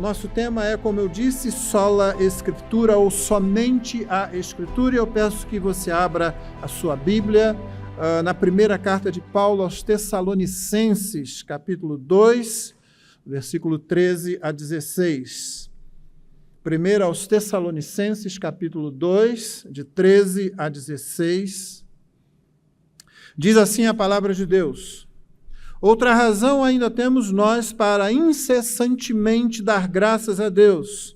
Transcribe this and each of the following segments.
Nosso tema é, como eu disse, sola Escritura ou somente a Escritura. E eu peço que você abra a sua Bíblia na primeira carta de Paulo aos Tessalonicenses, capítulo 2, versículo 13 a 16. Primeiro aos Tessalonicenses, capítulo 2, de 13 a 16. Diz assim a palavra de Deus: outra razão ainda temos nós para incessantemente dar graças a Deus,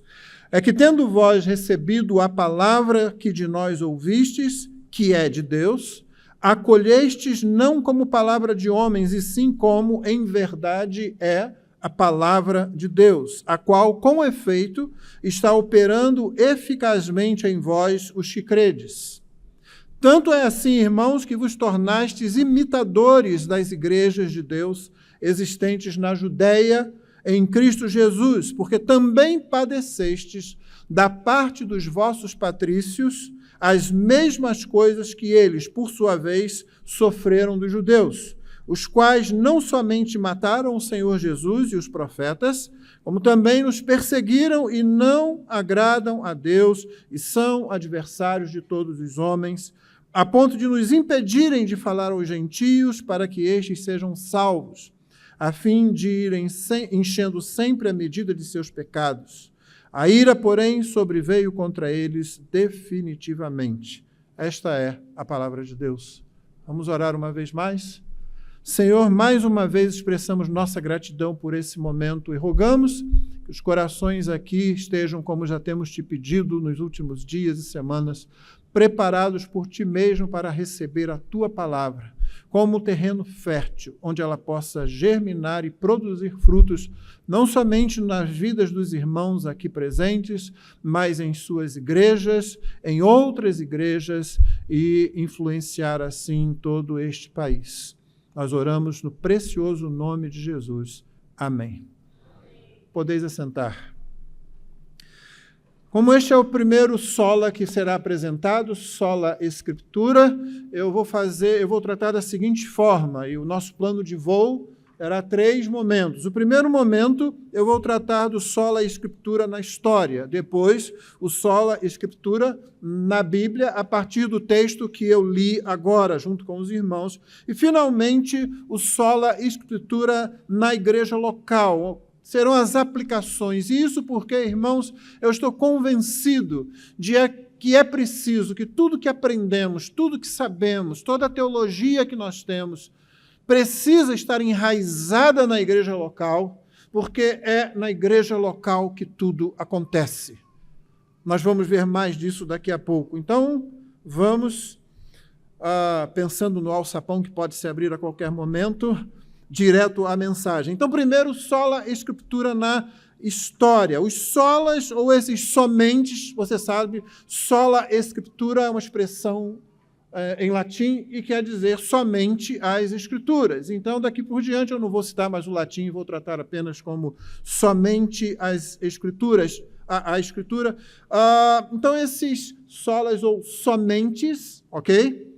é que tendo vós recebido a palavra que de nós ouvistes, que é de Deus, acolhestes não como palavra de homens, e sim como, em verdade, é a palavra de Deus, a qual, com efeito, está operando eficazmente em vós os que credes. Tanto é assim, irmãos, que vos tornastes imitadores das igrejas de Deus existentes na Judéia, em Cristo Jesus, porque também padecestes da parte dos vossos patrícios as mesmas coisas que eles, por sua vez, sofreram dos judeus, os quais não somente mataram o Senhor Jesus e os profetas, como também nos perseguiram e não agradam a Deus e são adversários de todos os homens, a ponto de nos impedirem de falar aos gentios para que estes sejam salvos, a fim de irem enchendo sempre a medida de seus pecados. A ira, porém, sobreveio contra eles definitivamente. Esta é a palavra de Deus. Vamos orar uma vez mais? Senhor, mais uma vez expressamos nossa gratidão por esse momento e rogamos que os corações aqui estejam, como já temos te pedido nos últimos dias e semanas, preparados por ti mesmo para receber a tua palavra, como terreno fértil, onde ela possa germinar e produzir frutos, não somente nas vidas dos irmãos aqui presentes, mas em suas igrejas, em outras igrejas e influenciar assim todo este país. Nós oramos no precioso nome de Jesus. Amém. Podeis assentar. Como este é o primeiro sola que será apresentado, sola Escritura, eu vou tratar da seguinte forma, e o nosso plano de voo terá 3 momentos. O primeiro momento, eu vou tratar do sola Escritura na história, depois o sola Escritura na Bíblia, a partir do texto que eu li agora, junto com os irmãos, e finalmente o sola Escritura na igreja local. Serão as aplicações. E isso porque, irmãos, eu estou convencido de que é preciso que tudo que aprendemos, tudo que sabemos, toda a teologia que nós temos, precisa estar enraizada na igreja local, porque é na igreja local que tudo acontece. Nós vamos ver mais disso daqui a pouco. Então, vamos, pensando no alçapão que pode se abrir a qualquer momento, direto à mensagem. Então, primeiro, sola Escritura na história. Os solas, ou esses somentes, você sabe, sola Escritura é uma expressão em latim e quer dizer somente as Escrituras. Então, daqui por diante, eu não vou citar mais o latim, vou tratar apenas como somente as Escrituras, a Escritura. Então, esses solas ou somentes, ok?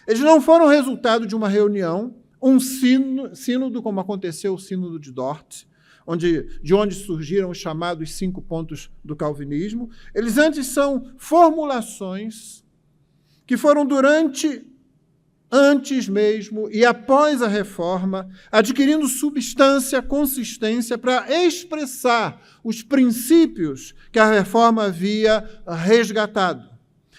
Eles não foram resultado de uma reunião, um sínodo, como aconteceu o sínodo de Dort, de onde surgiram os chamados 5 pontos do calvinismo. Eles antes são formulações que foram antes mesmo e após a reforma, adquirindo substância, consistência para expressar os princípios que a reforma havia resgatado.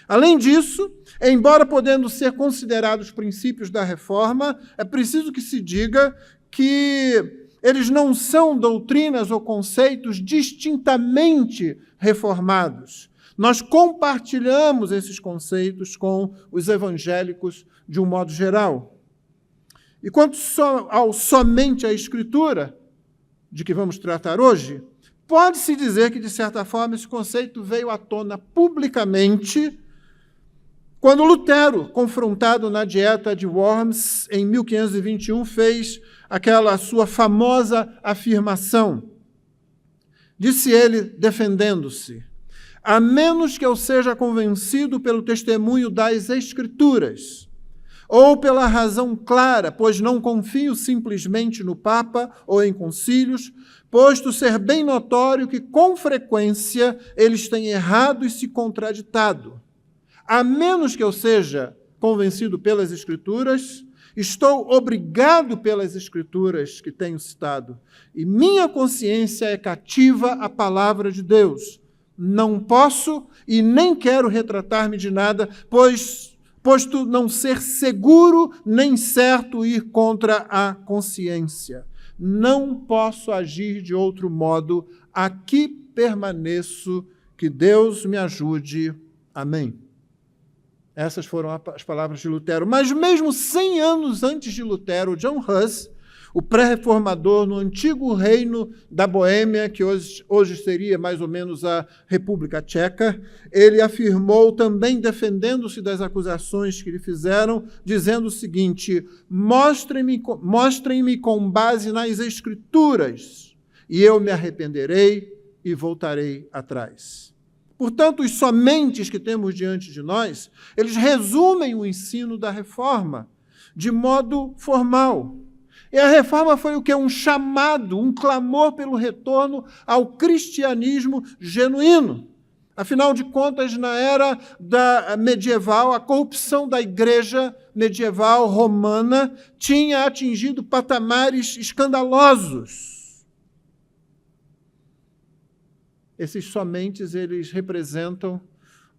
Além disso, embora podendo ser considerados princípios da reforma, é preciso que se diga que eles não são doutrinas ou conceitos distintamente reformados. Nós compartilhamos esses conceitos com os evangélicos de um modo geral. E quanto somente à Escritura, de que vamos tratar hoje, pode-se dizer que, de certa forma, esse conceito veio à tona publicamente quando Lutero, confrontado na Dieta de Worms, em 1521, fez aquela sua famosa afirmação. Disse ele, defendendo-se: a menos que eu seja convencido pelo testemunho das Escrituras, ou pela razão clara, pois não confio simplesmente no Papa ou em concílios, posto ser bem notório que, com frequência, eles têm errado e se contraditado. A menos que eu seja convencido pelas Escrituras, estou obrigado pelas Escrituras que tenho citado, e minha consciência é cativa à palavra de Deus. Não posso e nem quero retratar-me de nada, posto não ser seguro nem certo ir contra a consciência. Não posso agir de outro modo. Aqui permaneço. Que Deus me ajude. Amém. Essas foram as palavras de Lutero. Mas mesmo 100 anos antes de Lutero, John Hus, o pré-reformador no antigo reino da Boêmia, que hoje seria mais ou menos a República Tcheca, ele afirmou, também defendendo-se das acusações que lhe fizeram, dizendo o seguinte: mostrem-me com base nas Escrituras, e eu me arrependerei e voltarei atrás. Portanto, os somentes que temos diante de nós, eles resumem o ensino da Reforma de modo formal. E a Reforma foi o quê? Um chamado, um clamor pelo retorno ao cristianismo genuíno. Afinal de contas, na era medieval, a corrupção da igreja medieval romana tinha atingido patamares escandalosos. Esses somentes, eles representam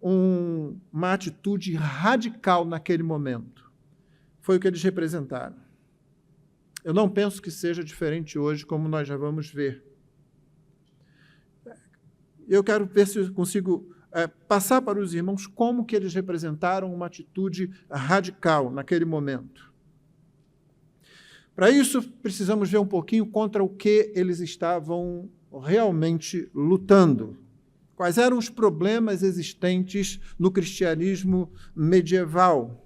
uma atitude radical naquele momento. Foi o que eles representaram. Eu não penso que seja diferente hoje, como nós já vamos ver. Eu quero ver se eu consigo passar para os irmãos como que eles representaram uma atitude radical naquele momento. Para isso, precisamos ver um pouquinho contra o que eles estavam realmente lutando. Quais eram os problemas existentes no cristianismo medieval?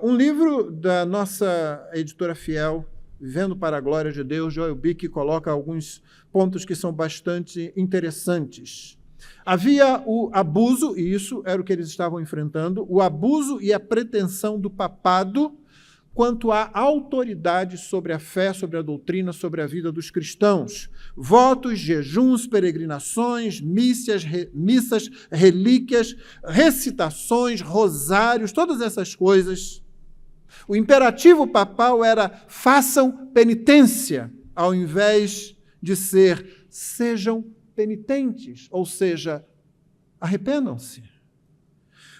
Um livro da nossa editora fiel, Vivendo para a Glória de Deus, Joel Bick, coloca alguns pontos que são bastante interessantes. Havia o abuso, e isso era o que eles estavam enfrentando, o abuso e a pretensão do papado quanto à autoridade sobre a fé, sobre a doutrina, sobre a vida dos cristãos. Votos, jejuns, peregrinações, missas, relíquias, recitações, rosários, todas essas coisas. O imperativo papal era: façam penitência, ao invés de ser sejam penitentes, ou seja, arrependam-se.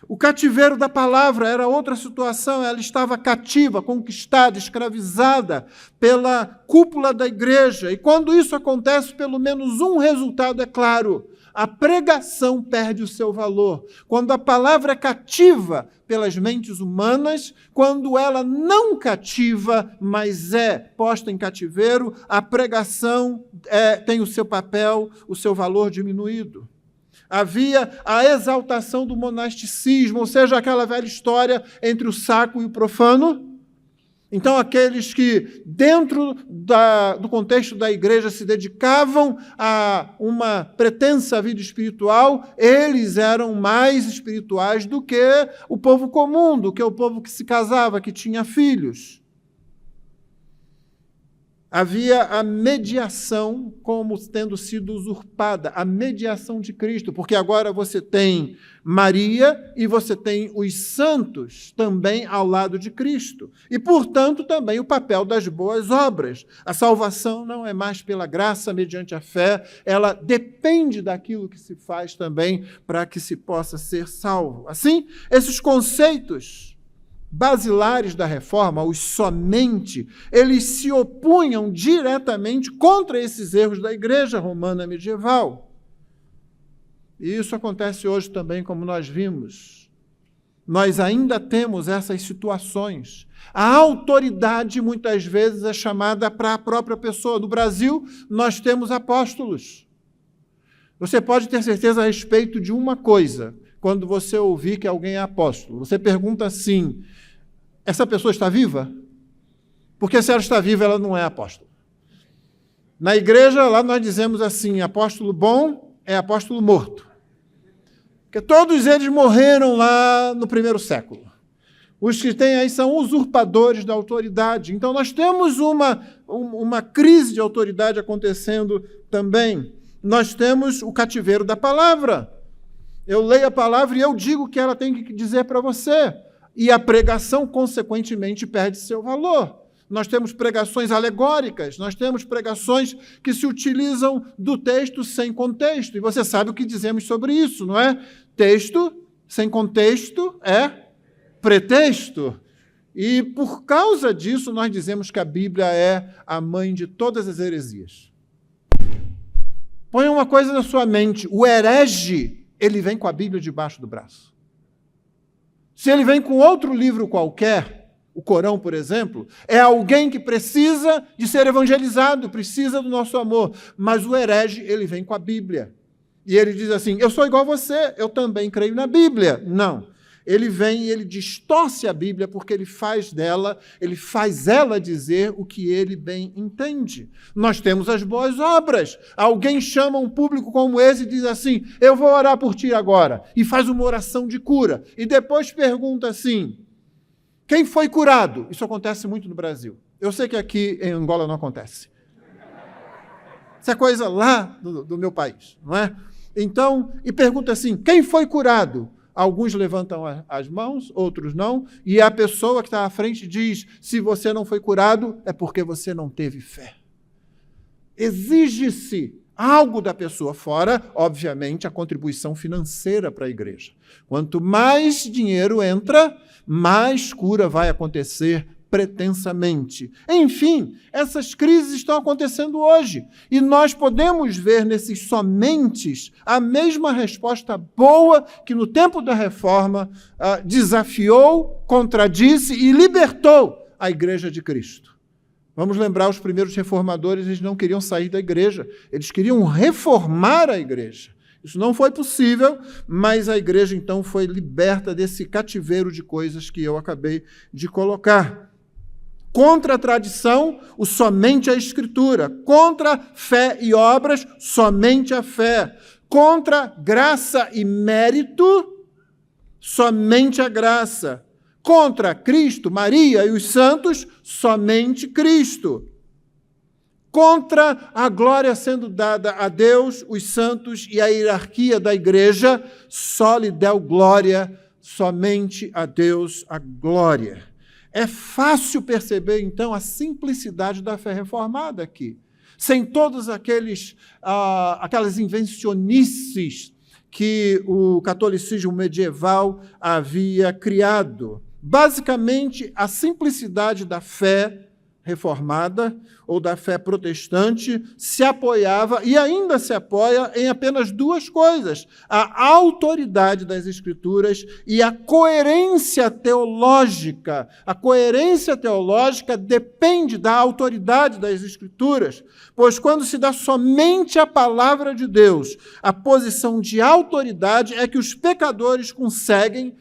O cativeiro da palavra era outra situação, ela estava cativa, conquistada, escravizada pela cúpula da igreja. E quando isso acontece, pelo menos um resultado é claro: a pregação perde o seu valor. Quando a palavra é cativa pelas mentes humanas, quando ela não cativa, mas é posta em cativeiro, a pregação tem o seu papel, o seu valor diminuído. Havia a exaltação do monasticismo, ou seja, aquela velha história entre o sacro e o profano. Então, aqueles que, dentro do contexto da igreja, se dedicavam a uma pretensa vida espiritual, eles eram mais espirituais do que o povo comum, do que o povo que se casava, que tinha filhos. Havia a mediação como tendo sido usurpada, a mediação de Cristo, porque agora você tem Maria e você tem os santos também ao lado de Cristo. E, portanto, também o papel das boas obras. A salvação não é mais pela graça mediante a fé, ela depende daquilo que se faz também para que se possa ser salvo. Assim, esses conceitos basilares da Reforma, os somente, eles se opunham diretamente contra esses erros da igreja romana medieval. E isso acontece hoje também, como nós vimos. Nós ainda temos essas situações. A autoridade, muitas vezes, é chamada para a própria pessoa. No Brasil, nós temos apóstolos. Você pode ter certeza a respeito de uma coisa, quando você ouvir que alguém é apóstolo. Você pergunta assim: essa pessoa está viva? Porque se ela está viva, ela não é apóstolo. Na igreja, lá nós dizemos assim: apóstolo bom é apóstolo morto. Porque todos eles morreram lá no primeiro século. Os que têm aí são usurpadores da autoridade. Então, nós temos uma crise de autoridade acontecendo também. Nós temos o cativeiro da palavra. Eu leio a palavra e eu digo o que ela tem que dizer para você. E a pregação, consequentemente, perde seu valor. Nós temos pregações alegóricas, nós temos pregações que se utilizam do texto sem contexto. E você sabe o que dizemos sobre isso, não é? Texto sem contexto é pretexto. E por causa disso, nós dizemos que a Bíblia é a mãe de todas as heresias. Põe uma coisa na sua mente: o herege, ele vem com a Bíblia debaixo do braço. Se ele vem com outro livro qualquer, o Corão, por exemplo, é alguém que precisa de ser evangelizado, precisa do nosso amor. Mas o herege, ele vem com a Bíblia. E ele diz assim: eu sou igual a você, eu também creio na Bíblia. Não. Ele vem e ele distorce a Bíblia porque ele faz ela dizer o que ele bem entende. Nós temos as boas obras. Alguém chama um público como esse e diz assim: eu vou orar por ti agora. E faz uma oração de cura. E depois pergunta assim: quem foi curado? Isso acontece muito no Brasil. Eu sei que aqui em Angola não acontece. Isso é coisa lá do meu país, não é? Então, e pergunta assim: quem foi curado? Alguns levantam as mãos, outros não, e a pessoa que está à frente diz: se você não foi curado, é porque você não teve fé. Exige-se algo da pessoa, fora, obviamente, a contribuição financeira para a igreja. Quanto mais dinheiro entra, mais cura vai acontecer pretensamente. Enfim, essas crises estão acontecendo hoje. E nós podemos ver nesses somentes a mesma resposta boa que no tempo da Reforma desafiou, contradisse e libertou a Igreja de Cristo. Vamos lembrar, os primeiros reformadores, eles não queriam sair da igreja, eles queriam reformar a igreja. Isso não foi possível, mas a igreja então foi liberta desse cativeiro de coisas que eu acabei de colocar. Contra a tradição, somente a Escritura. Contra fé e obras, somente a fé. Contra graça e mérito, somente a graça. Contra Cristo, Maria e os santos, somente Cristo. Contra a glória sendo dada a Deus, os santos e a hierarquia da igreja, só lhe deu glória, somente a Deus a glória. É fácil perceber, então, a simplicidade da fé reformada aqui, sem todas aquelas invencionices que o catolicismo medieval havia criado. Basicamente, a simplicidade da fé reformada ou da fé protestante se apoiava e ainda se apoia em apenas duas coisas: a autoridade das Escrituras e a coerência teológica. A coerência teológica depende da autoridade das Escrituras, pois quando se dá somente a palavra de Deus, a posição de autoridade é que os pecadores conseguem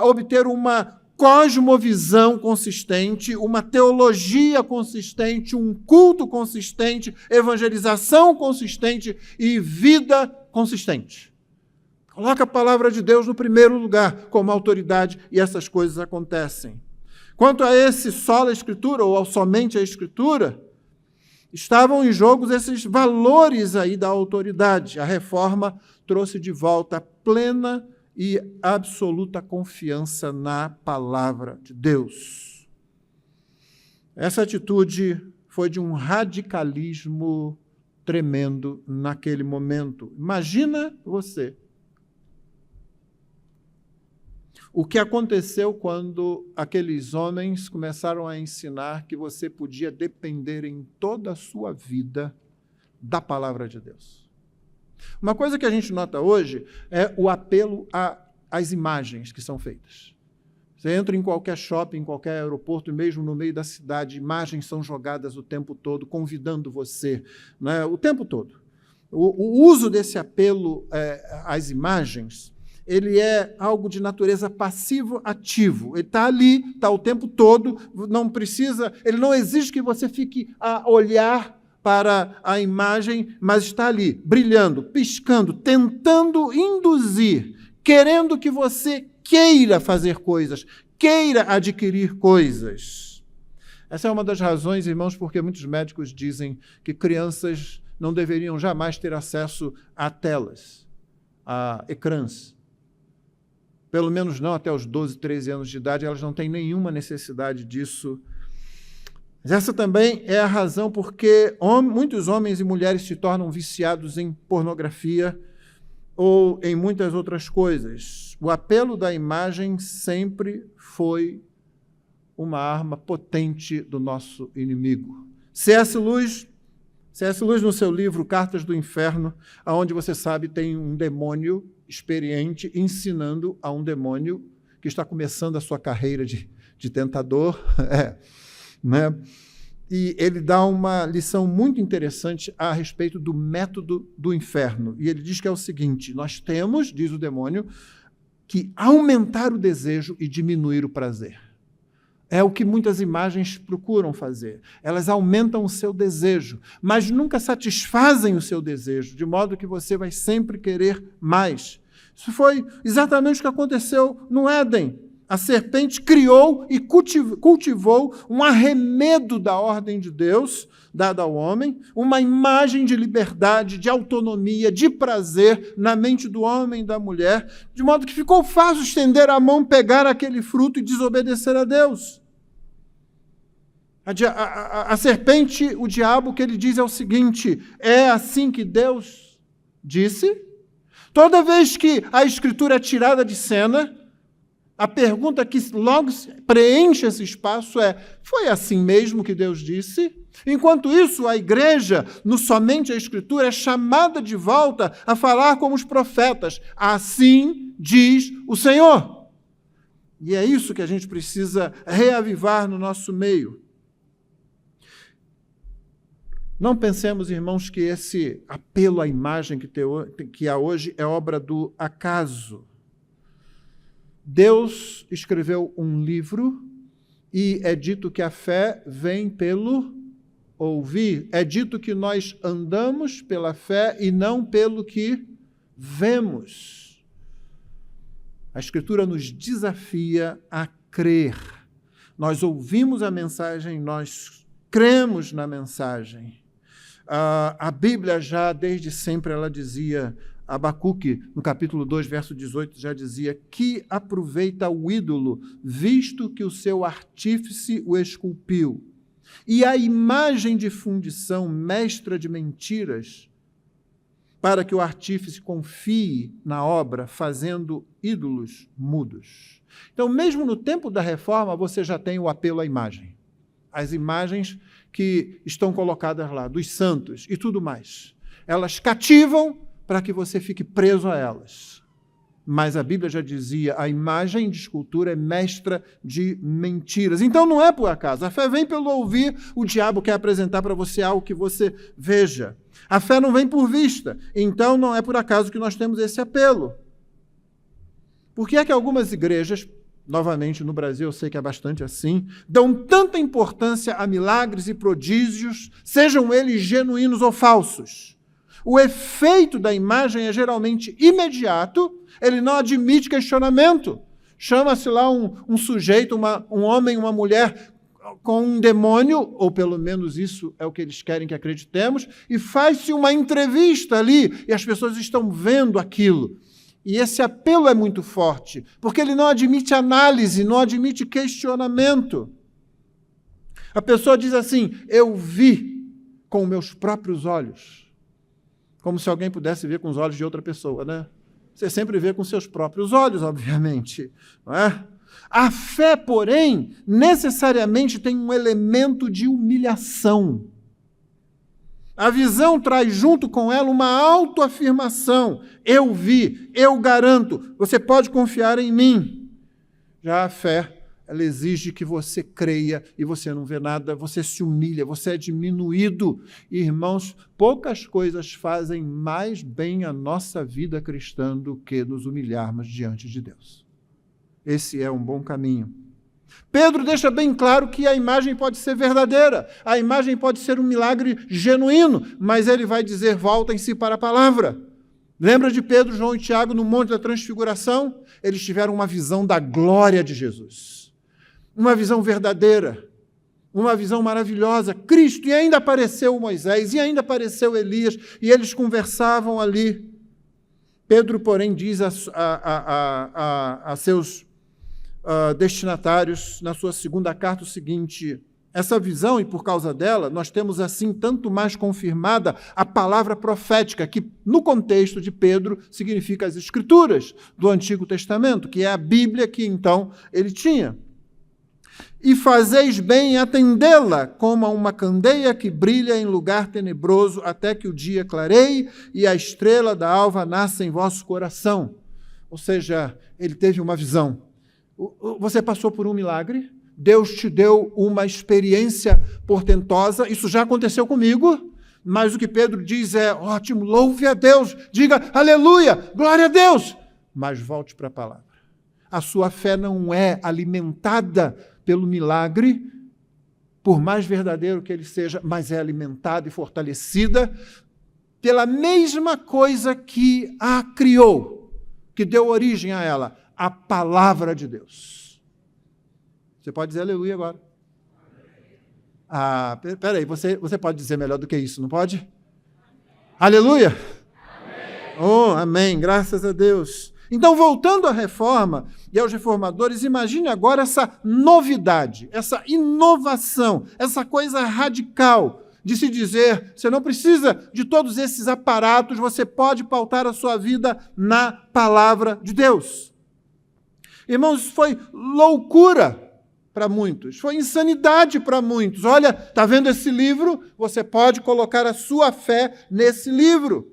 obter uma cosmovisão consistente, uma teologia consistente, um culto consistente, evangelização consistente e vida consistente. Coloca a palavra de Deus no primeiro lugar como autoridade e essas coisas acontecem. Quanto a esse sola Escritura, ou ao somente a Escritura, estavam em jogo esses valores aí da autoridade. A Reforma trouxe de volta plena e absoluta confiança na palavra de Deus. Essa atitude foi de um radicalismo tremendo naquele momento. Imagina você o que aconteceu quando aqueles homens começaram a ensinar que você podia depender em toda a sua vida da palavra de Deus. Uma coisa que a gente nota hoje é o apelo às imagens que são feitas. Você entra em qualquer shopping, em qualquer aeroporto, mesmo no meio da cidade, imagens são jogadas o tempo todo, convidando você, né, o tempo todo. O uso desse apelo às imagens, ele é algo de natureza passivo-ativo. Ele está ali, está o tempo todo, ele não exige que você fique a olhar para a imagem, mas está ali, brilhando, piscando, tentando induzir querendo que você queira fazer coisas, queira adquirir coisas. Essa é uma das razões, irmãos, porque muitos médicos dizem que crianças não deveriam jamais ter acesso a telas, a ecrãs. Pelo menos não até os 12, 13 anos de idade, elas não têm nenhuma necessidade disso. Mas essa também é a razão porque muitos homens e mulheres se tornam viciados em pornografia ou em muitas outras coisas. O apelo da imagem sempre foi uma arma potente do nosso inimigo. C.S. Lewis, no seu livro Cartas do Inferno, onde você sabe tem um demônio experiente ensinando a um demônio que está começando a sua carreira de tentador, né? E ele dá uma lição muito interessante a respeito do método do inferno. E ele diz que é o seguinte: nós temos, diz o demônio, que aumentar o desejo e diminuir o prazer. É o que muitas imagens procuram fazer. Elas aumentam o seu desejo, mas nunca satisfazem o seu desejo, de modo que você vai sempre querer mais. Isso foi exatamente o que aconteceu no Éden. A serpente criou e cultivou um arremedo da ordem de Deus, dada ao homem, uma imagem de liberdade, de autonomia, de prazer na mente do homem e da mulher, de modo que ficou fácil estender a mão, pegar aquele fruto e desobedecer a Deus. A serpente, o diabo, o que ele diz é o seguinte: é assim que Deus disse? Toda vez que a Escritura é tirada de cena, a pergunta que logo preenche esse espaço é: foi assim mesmo que Deus disse? Enquanto isso, a igreja, no somente a Escritura, é chamada de volta a falar como os profetas: assim diz o Senhor. E é isso que a gente precisa reavivar no nosso meio. Não pensemos, irmãos, que esse apelo à imagem que há hoje é obra do acaso. Deus escreveu um livro e é dito que a fé vem pelo ouvir. É dito que nós andamos pela fé e não pelo que vemos. A Escritura nos desafia a crer. Nós ouvimos a mensagem, nós cremos na mensagem. A Bíblia já, desde sempre, ela dizia, Abacuque, no capítulo 2, verso 18, já dizia: que aproveita o ídolo, visto que o seu artífice o esculpiu, e a imagem de fundição, mestra de mentiras, para que o artífice confie na obra, fazendo ídolos mudos. Então, mesmo no tempo da reforma, você já tem o apelo à imagem. As imagens que estão colocadas lá, dos santos e tudo mais. Elas cativam para que você fique preso a elas. Mas a Bíblia já dizia: a imagem de escultura é mestra de mentiras. Então não é por acaso. A fé vem pelo ouvir. O diabo quer apresentar para você algo que você veja. A fé não vem por vista. Então não é por acaso que nós temos esse apelo. Por que é que algumas igrejas, novamente no Brasil eu sei que é bastante assim, dão tanta importância a milagres e prodígios, sejam eles genuínos ou falsos? O efeito da imagem é geralmente imediato, ele não admite questionamento. Chama-se lá um sujeito, um homem, uma mulher com um demônio, ou pelo menos isso é o que eles querem que acreditemos, e faz-se uma entrevista ali, e as pessoas estão vendo aquilo. E esse apelo é muito forte, porque ele não admite análise, não admite questionamento. A pessoa diz assim: eu vi com meus próprios olhos. Como se alguém pudesse ver com os olhos de outra pessoa, né? Você sempre vê com seus próprios olhos, obviamente, não é? A fé, porém, necessariamente tem um elemento de humilhação. A visão traz junto com ela uma autoafirmação. Eu vi, eu garanto, você pode confiar em mim. Já a fé, ela exige que você creia e você não vê nada, você se humilha, você é diminuído. Irmãos, poucas coisas fazem mais bem a nossa vida cristã do que nos humilharmos diante de Deus. Esse é um bom caminho. Pedro deixa bem claro que a imagem pode ser verdadeira, a imagem pode ser um milagre genuíno, mas ele vai dizer: voltem-se para a palavra. Lembra de Pedro, João e Tiago no Monte da Transfiguração? Eles tiveram uma visão da glória de Jesus. Uma visão verdadeira, uma visão maravilhosa. Cristo, e ainda apareceu Moisés, e ainda apareceu Elias, e eles conversavam ali. Pedro, porém, diz a seus destinatários, na sua segunda carta, o seguinte: essa visão, e por causa dela, nós temos assim tanto mais confirmada a palavra profética, que no contexto de Pedro significa as Escrituras do Antigo Testamento, que é a Bíblia que então ele tinha. E fazeis bem em atendê-la como a uma candeia que brilha em lugar tenebroso até que o dia clareie e a estrela da alva nasça em vosso coração. Ou seja, ele teve uma visão. Você passou por um milagre? Deus te deu uma experiência portentosa, isso já aconteceu comigo, mas o que Pedro diz é: ótimo, louve a Deus, diga aleluia, glória a Deus, mas volte para a palavra. A sua fé não é alimentada pelo milagre, por mais verdadeiro que ele seja, mas é alimentada e fortalecida pela mesma coisa que a criou, que deu origem a ela, a palavra de Deus. Você pode dizer aleluia agora. Ah, peraí, você pode dizer melhor do que isso, não pode? Aleluia? Amém. Oh, amém, graças a Deus. Então, voltando à reforma e aos reformadores, imagine agora essa novidade, essa inovação, essa coisa radical de se dizer: você não precisa de todos esses aparatos, você pode pautar a sua vida na palavra de Deus. Irmãos, foi loucura para muitos, foi insanidade para muitos. Olha, está vendo esse livro? Você pode colocar a sua fé nesse livro.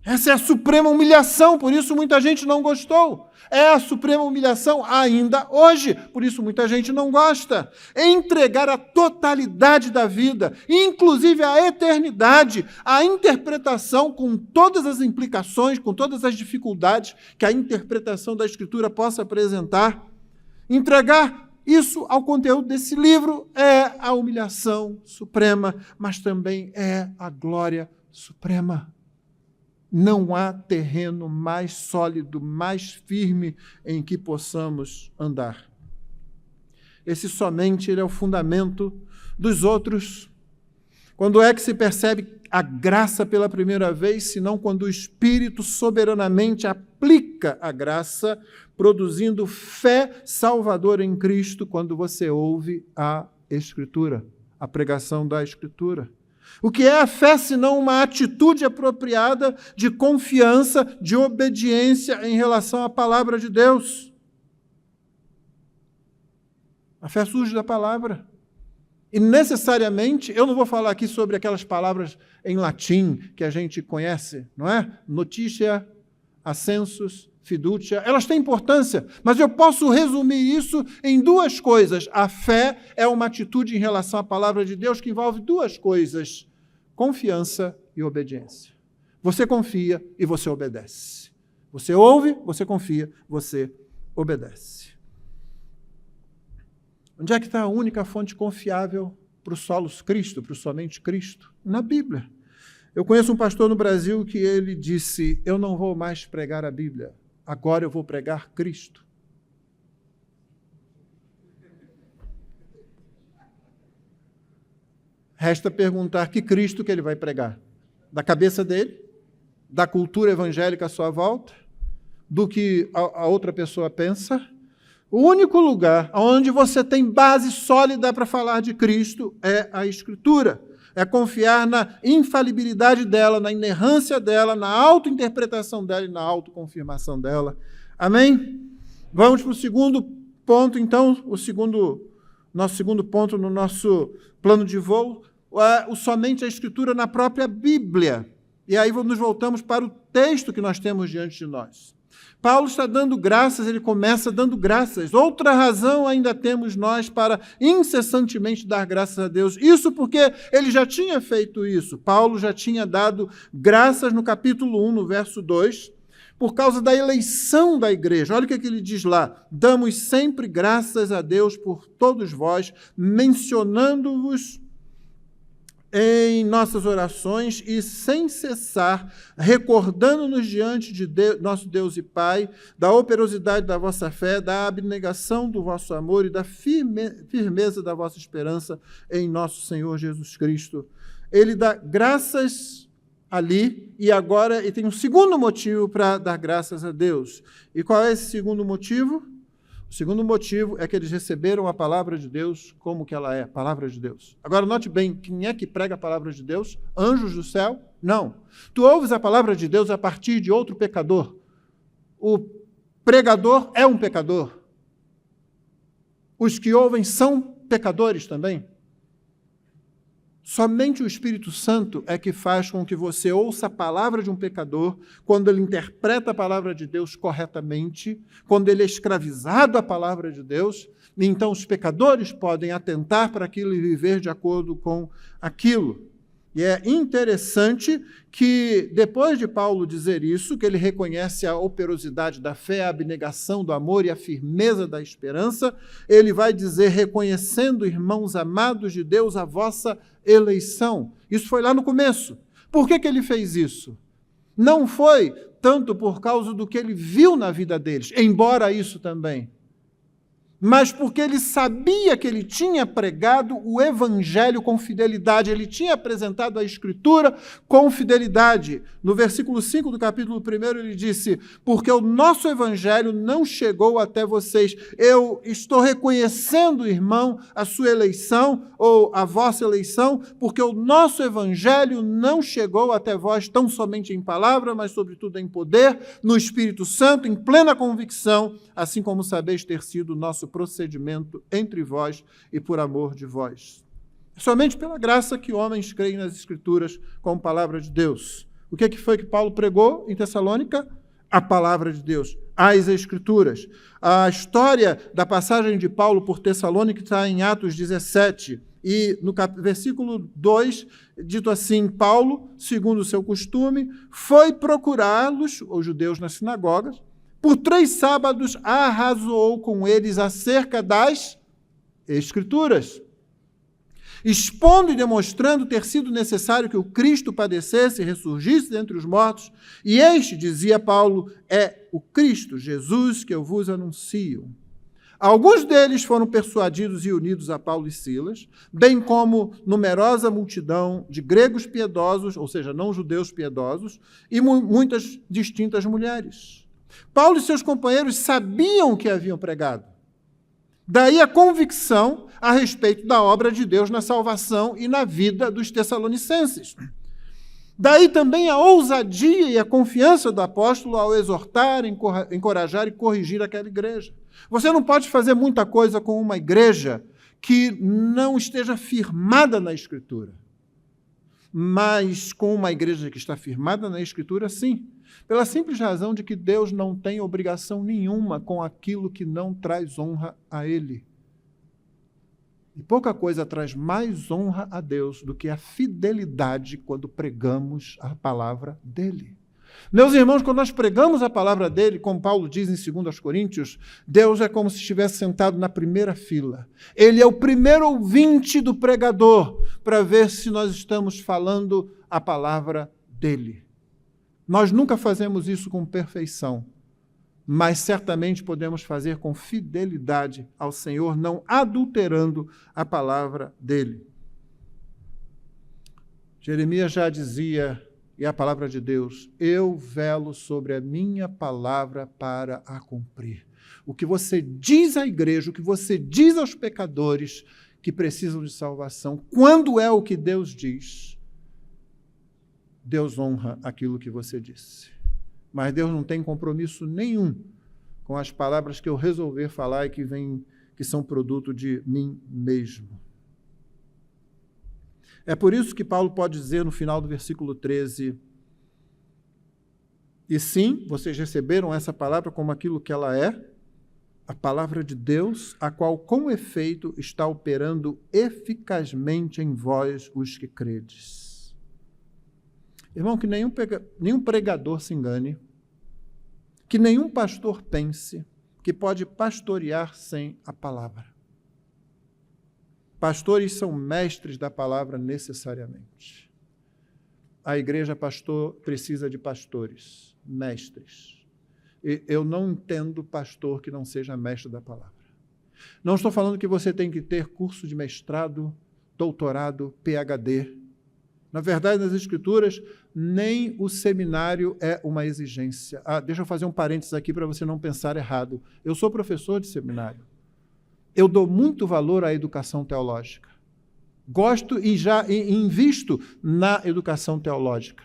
Essa é a suprema humilhação, por isso muita gente não gostou. É a suprema humilhação ainda hoje, por isso muita gente não gosta. É entregar a totalidade da vida, inclusive a eternidade, a interpretação com todas as implicações, com todas as dificuldades que a interpretação da Escritura possa apresentar. Entregar isso ao conteúdo desse livro é a humilhação suprema, mas também é a glória suprema. Não há terreno mais sólido, mais firme em que possamos andar. Esse somente ele é o fundamento dos outros. Quando é que se percebe a graça pela primeira vez, senão quando o Espírito soberanamente aplica a graça, produzindo fé salvadora em Cristo, quando você ouve a Escritura, a pregação da Escritura. O que é a fé, senão uma atitude apropriada de confiança, de obediência em relação à palavra de Deus? A fé surge da palavra. E necessariamente, eu não vou falar aqui sobre aquelas palavras em latim que a gente conhece, não é? Notícia, ascensus, fiducia, elas têm importância, mas eu posso resumir isso em duas coisas. A fé é uma atitude em relação à palavra de Deus que envolve duas coisas: confiança e obediência. Você confia e você obedece. Você ouve, você confia, você obedece. Onde é que está a única fonte confiável para o solos Cristo, para o somente Cristo? Na Bíblia. Eu conheço um pastor no Brasil que ele disse: eu não vou mais pregar a Bíblia, agora eu vou pregar Cristo. Resta perguntar que Cristo que ele vai pregar. Da cabeça dele? Da cultura evangélica à sua volta? Do que a outra pessoa pensa? O único lugar onde você tem base sólida para falar de Cristo é a Escritura. É confiar na infalibilidade dela, na inerrância dela, na autointerpretação dela e na autoconfirmação dela. Amém? Vamos para o segundo ponto, então, nosso segundo ponto no nosso plano de voo, somente a Escritura na própria Bíblia. E aí nos voltamos para o texto que nós temos diante de nós. Paulo está dando graças, ele começa dando graças. Outra razão ainda temos nós para incessantemente dar graças a Deus. Isso porque ele já tinha feito isso. Paulo já tinha dado graças no capítulo 1, no verso 2, por causa da eleição da igreja. Olha o que ele diz lá: damos sempre graças a Deus por todos vós, mencionando-vos em nossas orações e sem cessar, recordando-nos diante de nosso Deus e Pai, da operosidade da vossa fé, da abnegação do vosso amor e da firmeza da vossa esperança em nosso Senhor Jesus Cristo. Ele dá graças ali e agora ele tem um segundo motivo para dar graças a Deus. E qual é esse segundo motivo? O segundo motivo é que eles receberam a palavra de Deus como que ela é, a palavra de Deus. Agora, note bem, quem é que prega a palavra de Deus? Anjos do céu? Não. Tu ouves a palavra de Deus a partir de outro pecador. O pregador é um pecador. Os que ouvem são pecadores também. Somente o Espírito Santo é que faz com que você ouça a palavra de um pecador quando ele interpreta a palavra de Deus corretamente, quando ele é escravizado à palavra de Deus, e então os pecadores podem atentar para aquilo e viver de acordo com aquilo. E é interessante que, depois de Paulo dizer isso, que ele reconhece a operosidade da fé, a abnegação do amor e a firmeza da esperança, ele vai dizer, reconhecendo, irmãos amados de Deus, a vossa eleição. Isso foi lá no começo. Por que ele fez isso? Não foi tanto por causa do que ele viu na vida deles, embora isso também, mas porque ele sabia que ele tinha pregado o Evangelho com fidelidade, ele tinha apresentado a Escritura com fidelidade. No versículo 5 do capítulo 1, ele disse, porque o nosso Evangelho não chegou até vocês. Eu estou reconhecendo, irmão, a sua eleição, ou a vossa eleição, porque o nosso Evangelho não chegou até vós tão somente em palavra, mas sobretudo em poder, no Espírito Santo, em plena convicção, assim como sabeis ter sido o nosso procedimento entre vós e por amor de vós. Somente pela graça que homens creem nas Escrituras como palavra de Deus. O que foi que Paulo pregou em Tessalônica? A palavra de Deus, as Escrituras. A história da passagem de Paulo por Tessalônica está em Atos 17, e no versículo 2, dito assim, Paulo, segundo o seu costume, foi procurá-los, os judeus nas sinagogas, por 3 sábados arrazoou com eles acerca das Escrituras, expondo e demonstrando ter sido necessário que o Cristo padecesse e ressurgisse dentre os mortos, e este, dizia Paulo, é o Cristo, Jesus, que eu vos anuncio. Alguns deles foram persuadidos e unidos a Paulo e Silas, bem como numerosa multidão de gregos piedosos, ou seja, não judeus piedosos, e muitas distintas mulheres. Paulo e seus companheiros sabiam o que haviam pregado. Daí a convicção a respeito da obra de Deus na salvação e na vida dos tessalonicenses. Daí também a ousadia e a confiança do apóstolo ao exortar, encorajar e corrigir aquela igreja. Você não pode fazer muita coisa com uma igreja que não esteja firmada na Escritura. Mas com uma igreja que está firmada na Escritura, sim. Pela simples razão de que Deus não tem obrigação nenhuma com aquilo que não traz honra a Ele. E pouca coisa traz mais honra a Deus do que a fidelidade quando pregamos a palavra dEle. Meus irmãos, quando nós pregamos a palavra dEle, como Paulo diz em 2 Coríntios, Deus é como se estivesse sentado na primeira fila. Ele é o primeiro ouvinte do pregador para ver se nós estamos falando a palavra dEle. Nós nunca fazemos isso com perfeição, mas certamente podemos fazer com fidelidade ao Senhor, não adulterando a palavra dEle. Jeremias já dizia, e a palavra de Deus, eu velo sobre a minha palavra para a cumprir. O que você diz à igreja, o que você diz aos pecadores que precisam de salvação, quando é o que Deus diz, Deus honra aquilo que você disse. Mas Deus não tem compromisso nenhum com as palavras que eu resolver falar e que são produto de mim mesmo. É por isso que Paulo pode dizer no final do versículo 13, e sim, vocês receberam essa palavra como aquilo que ela é, a palavra de Deus, a qual com efeito está operando eficazmente em vós os que credes. Irmão, que nenhum pregador se engane, que nenhum pastor pense que pode pastorear sem a palavra. Pastores são mestres da palavra necessariamente. A igreja precisa de pastores, mestres. E eu não entendo pastor que não seja mestre da palavra. Não estou falando que você tem que ter curso de mestrado, doutorado, PhD. Na verdade, nas Escrituras, nem o seminário é uma exigência. Deixa eu fazer um parênteses aqui para você não pensar errado. Eu sou professor de seminário. Eu dou muito valor à educação teológica. Gosto e já invisto na educação teológica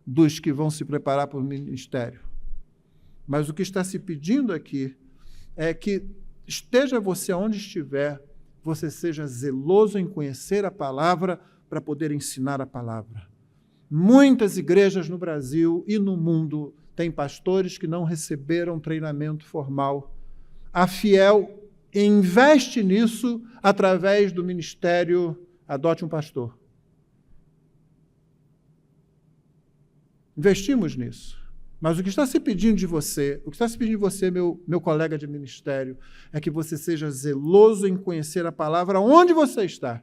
dos que vão se preparar para o ministério. Mas o que está se pedindo aqui é que esteja você onde estiver, você seja zeloso em conhecer a palavra para poder ensinar a palavra. Muitas igrejas no Brasil e no mundo têm pastores que não receberam treinamento formal. A Fiel investe nisso através do ministério Adote um Pastor. Investimos nisso. Mas o que está se pedindo de você, meu colega de ministério, é que você seja zeloso em conhecer a palavra onde você está,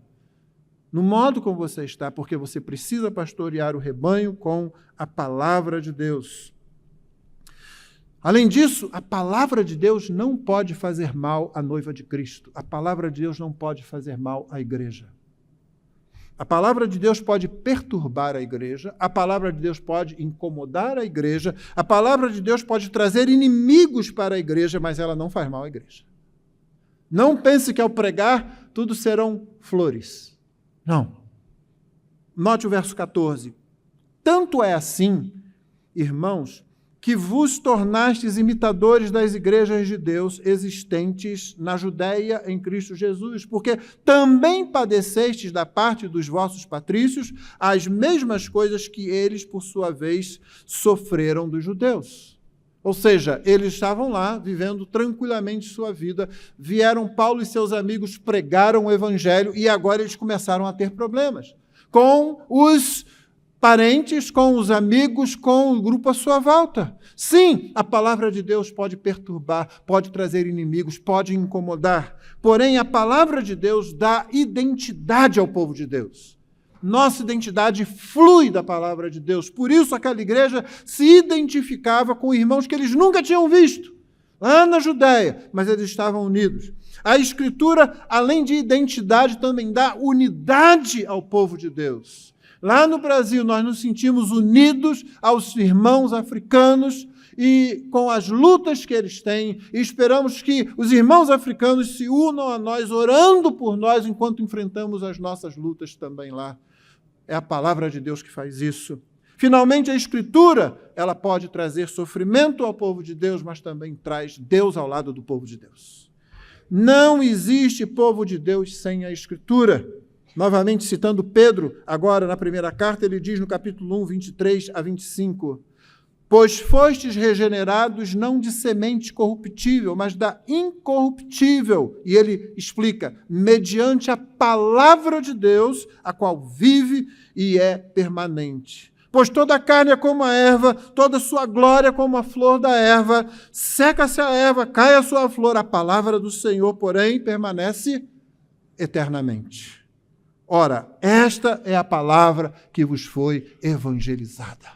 no modo como você está, porque você precisa pastorear o rebanho com a palavra de Deus. Além disso, a palavra de Deus não pode fazer mal à noiva de Cristo. A palavra de Deus não pode fazer mal à igreja. A palavra de Deus pode perturbar a igreja, a palavra de Deus pode incomodar a igreja, a palavra de Deus pode trazer inimigos para a igreja, mas ela não faz mal à igreja. Não pense que ao pregar tudo serão flores. Não. Note o verso 14. Tanto é assim, irmãos, que vos tornastes imitadores das igrejas de Deus existentes na Judéia em Cristo Jesus, porque também padecestes da parte dos vossos patrícios as mesmas coisas que eles, por sua vez, sofreram dos judeus. Ou seja, eles estavam lá, vivendo tranquilamente sua vida, vieram Paulo e seus amigos, pregaram o evangelho e agora eles começaram a ter problemas com os parentes, com os amigos, com o grupo à sua volta. Sim, a palavra de Deus pode perturbar, pode trazer inimigos, pode incomodar. Porém, a palavra de Deus dá identidade ao povo de Deus. Nossa identidade flui da palavra de Deus. Por isso, aquela igreja se identificava com irmãos que eles nunca tinham visto, lá na Judéia, mas eles estavam unidos. A Escritura, além de identidade, também dá unidade ao povo de Deus. Lá no Brasil, nós nos sentimos unidos aos irmãos africanos e com as lutas que eles têm, e esperamos que os irmãos africanos se unam a nós, orando por nós, enquanto enfrentamos as nossas lutas também lá. É a palavra de Deus que faz isso. Finalmente, a Escritura, ela pode trazer sofrimento ao povo de Deus, mas também traz Deus ao lado do povo de Deus. Não existe povo de Deus sem a Escritura. Novamente citando Pedro, agora na primeira carta, ele diz no capítulo 1, 23 a 25, pois fostes regenerados não de semente corruptível, mas da incorruptível. E ele explica, mediante a palavra de Deus, a qual vive e é permanente. Pois toda a carne é como a erva, toda a sua glória é como a flor da erva. Seca-se a erva, cai a sua flor. A palavra do Senhor, porém, permanece eternamente. Ora, esta é a palavra que vos foi evangelizada.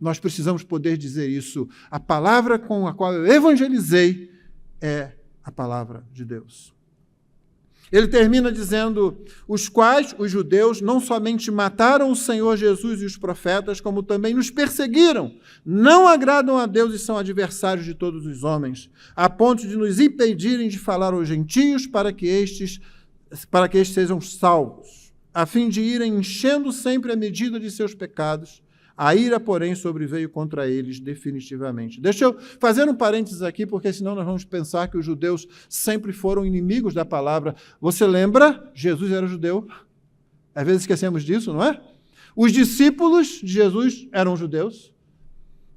Nós precisamos poder dizer isso. A palavra com a qual eu evangelizei é a palavra de Deus. Ele termina dizendo, os quais, os judeus, não somente mataram o Senhor Jesus e os profetas, como também nos perseguiram, não agradam a Deus e são adversários de todos os homens, a ponto de nos impedirem de falar aos gentios para que estes sejam salvos, a fim de irem enchendo sempre a medida de seus pecados. A ira, porém, sobreveio contra eles definitivamente. Deixa eu fazer um parênteses aqui, porque senão nós vamos pensar que os judeus sempre foram inimigos da palavra. Você lembra? Jesus era judeu. Às vezes esquecemos disso, não é? Os discípulos de Jesus eram judeus.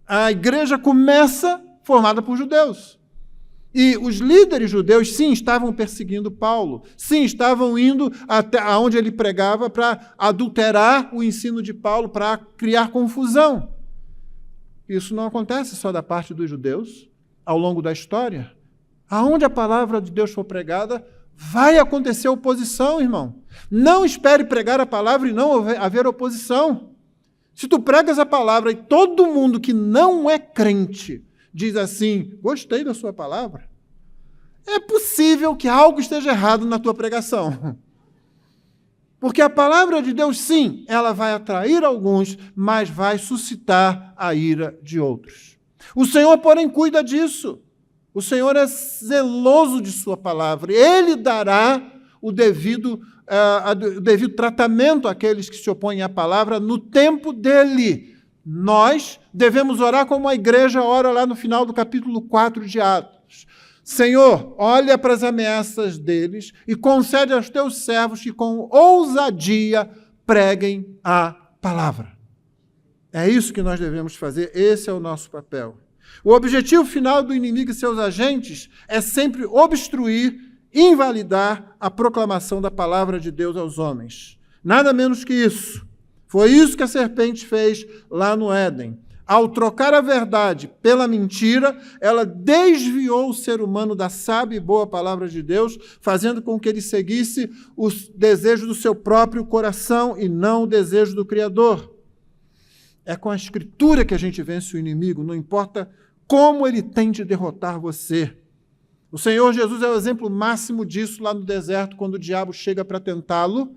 A igreja começa formada por judeus. E os líderes judeus, sim, estavam perseguindo Paulo. Sim, estavam indo até onde ele pregava para adulterar o ensino de Paulo, para criar confusão. Isso não acontece só da parte dos judeus. Ao longo da história, aonde a palavra de Deus for pregada, Vai acontecer oposição, irmão. Não espere pregar a palavra e não haver oposição. Se tu pregas a palavra e todo mundo que não é crente diz assim, gostei da sua palavra, é possível que algo esteja errado na tua pregação. Porque a palavra de Deus, sim, ela vai atrair alguns, mas vai suscitar a ira de outros. O Senhor, porém, cuida disso. O Senhor é zeloso de sua palavra. Ele dará o devido tratamento àqueles que se opõem à palavra no tempo dele. Nós devemos orar como a igreja ora lá no final do capítulo 4 de Atos. Senhor, olha para as ameaças deles e concede aos teus servos que com ousadia preguem a palavra. É isso que nós devemos fazer, esse é o nosso papel. O objetivo final do inimigo e seus agentes é sempre obstruir, invalidar a proclamação da palavra de Deus aos homens. Nada menos que isso. Foi isso que a serpente fez lá no Éden. Ao trocar a verdade pela mentira, ela desviou o ser humano da sábia e boa palavra de Deus, fazendo com que ele seguisse os desejos do seu próprio coração e não o desejo do Criador. É com a Escritura que a gente vence o inimigo, não importa como ele tente derrotar você. O Senhor Jesus é o exemplo máximo disso lá no deserto, quando o diabo chega para tentá-lo.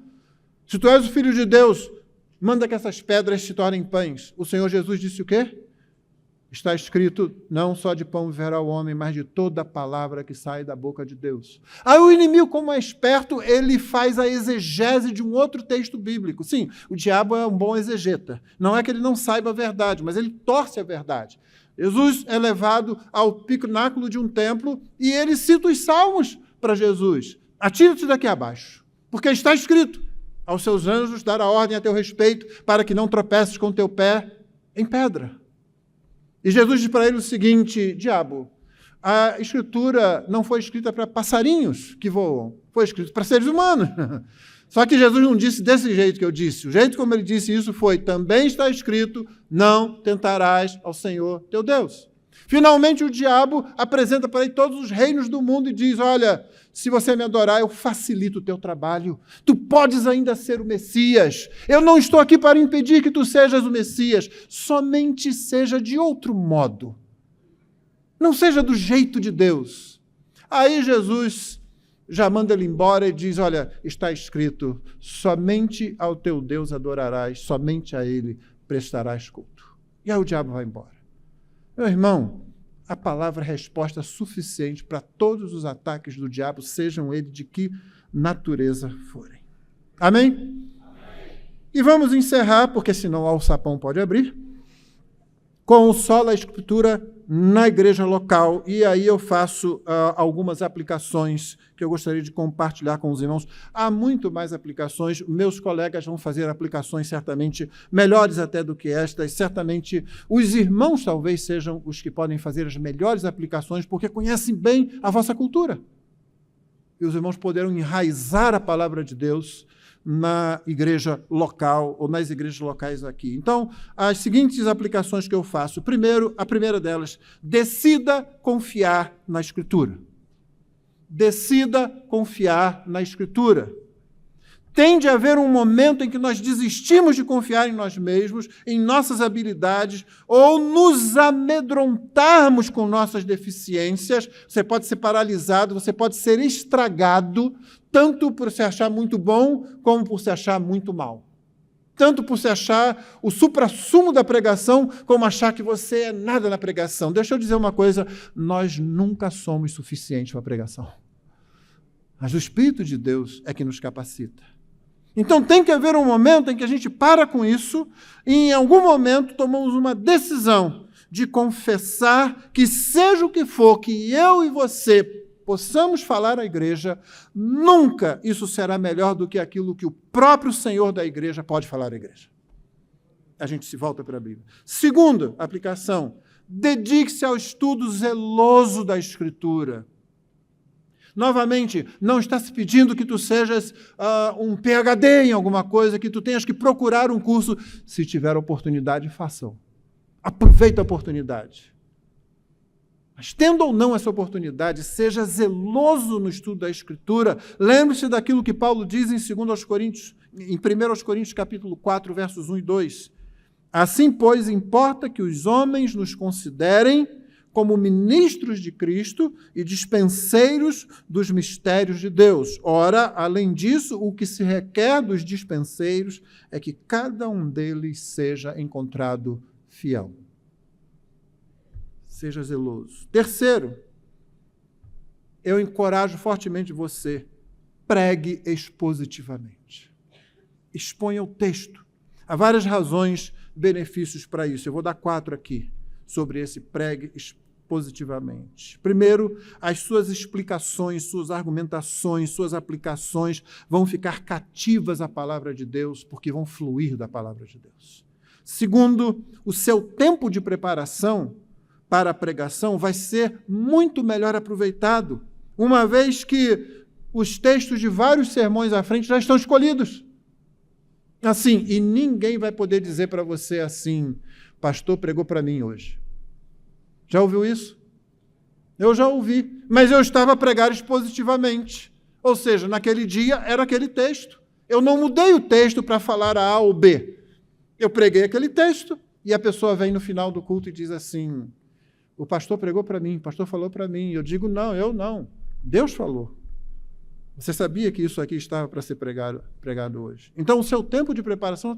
Se tu és o Filho de Deus, manda que essas pedras se tornem pães. O Senhor Jesus disse o quê? Está escrito, não só de pão viverá o homem, mas de toda a palavra que sai da boca de Deus. Aí o inimigo, como é esperto, ele faz a exegese de um outro texto bíblico. Sim, o diabo é um bom exegeta. Não é que ele não saiba a verdade, mas ele torce a verdade. Jesus é levado ao pináculo de um templo e ele cita os salmos para Jesus. Atira-te daqui abaixo, porque está escrito, aos seus anjos dará ordem a teu respeito para que não tropeces com teu pé em pedra. E Jesus diz para ele o seguinte, diabo, a Escritura não foi escrita para passarinhos que voam, foi escrita para seres humanos. Só que Jesus não disse desse jeito que eu disse. O jeito como ele disse isso foi, também está escrito, não tentarás ao Senhor teu Deus. Finalmente o diabo apresenta para ele todos os reinos do mundo e diz, olha, se você me adorar, eu facilito o teu trabalho. Tu podes ainda ser o Messias. Eu não estou aqui para impedir que tu sejas o Messias. Somente seja de outro modo. Não seja do jeito de Deus. Aí Jesus já manda ele embora e diz, olha, está escrito, somente ao teu Deus adorarás, somente a ele prestarás culto. E aí o diabo vai embora. Meu irmão, a palavra é resposta suficiente para todos os ataques do diabo, sejam eles de que natureza forem. Amém? Amém. E vamos encerrar, porque senão o alçapão pode abrir, com o sola escritura na igreja local. E aí eu faço algumas aplicações que eu gostaria de compartilhar com os irmãos. Há muito mais aplicações. Meus colegas vão fazer aplicações certamente melhores até do que estas. Certamente os irmãos talvez sejam os que podem fazer as melhores aplicações, porque conhecem bem a vossa cultura. E os irmãos poderão enraizar a palavra de Deus na igreja local ou nas igrejas locais aqui. Então, as seguintes aplicações que eu faço. Primeiro, a primeira delas, decida confiar na Escritura. Decida confiar na Escritura. Tem de haver um momento em que nós desistimos de confiar em nós mesmos, em nossas habilidades, ou nos amedrontarmos com nossas deficiências. Você pode ser paralisado, você pode ser estragado, tanto por se achar muito bom, como por se achar muito mal. Tanto por se achar o suprassumo da pregação, como achar que você é nada na pregação. Deixa eu dizer uma coisa, nós nunca somos suficientes para a pregação. Mas o Espírito de Deus é que nos capacita. Então tem que haver um momento em que a gente para com isso e em algum momento tomamos uma decisão de confessar que seja o que for que eu e você possamos falar à igreja, nunca isso será melhor do que aquilo que o próprio Senhor da igreja pode falar à igreja. A gente se volta para a Bíblia. Segunda aplicação, dedique-se ao estudo zeloso da Escritura. Novamente, não está se pedindo que tu sejas um PhD em alguma coisa, que tu tenhas que procurar um curso. Se tiver oportunidade, façam. Aproveita a oportunidade. Mas tendo ou não essa oportunidade, seja zeloso no estudo da Escritura. Lembre-se daquilo que Paulo diz em 1 Coríntios capítulo 4, versos 1 e 2. Assim, pois, importa que os homens nos considerem como ministros de Cristo e dispenseiros dos mistérios de Deus. Ora, além disso, o que se requer dos dispenseiros é que cada um deles seja encontrado fiel. Seja zeloso. Terceiro, eu encorajo fortemente você, pregue expositivamente. Exponha o texto. Há várias razões, benefícios para isso. Eu vou dar 4 aqui sobre esse pregue expositivamente. Primeiro, as suas explicações, suas argumentações, suas aplicações vão ficar cativas à palavra de Deus, porque vão fluir da palavra de Deus. Segundo, o seu tempo de preparação para a pregação vai ser muito melhor aproveitado, uma vez que os textos de vários sermões à frente já estão escolhidos. Assim, e ninguém vai poder dizer para você assim, pastor pregou para mim hoje. Já ouviu isso? Eu já ouvi, mas eu estava a pregar expositivamente. Ou seja, naquele dia era aquele texto. Eu não mudei o texto para falar A ou B. Eu preguei aquele texto e a pessoa vem no final do culto e diz assim, o pastor pregou para mim, o pastor falou para mim. Eu digo, não, eu não. Deus falou. Você sabia que isso aqui estava para ser pregado hoje? Então, o seu tempo de preparação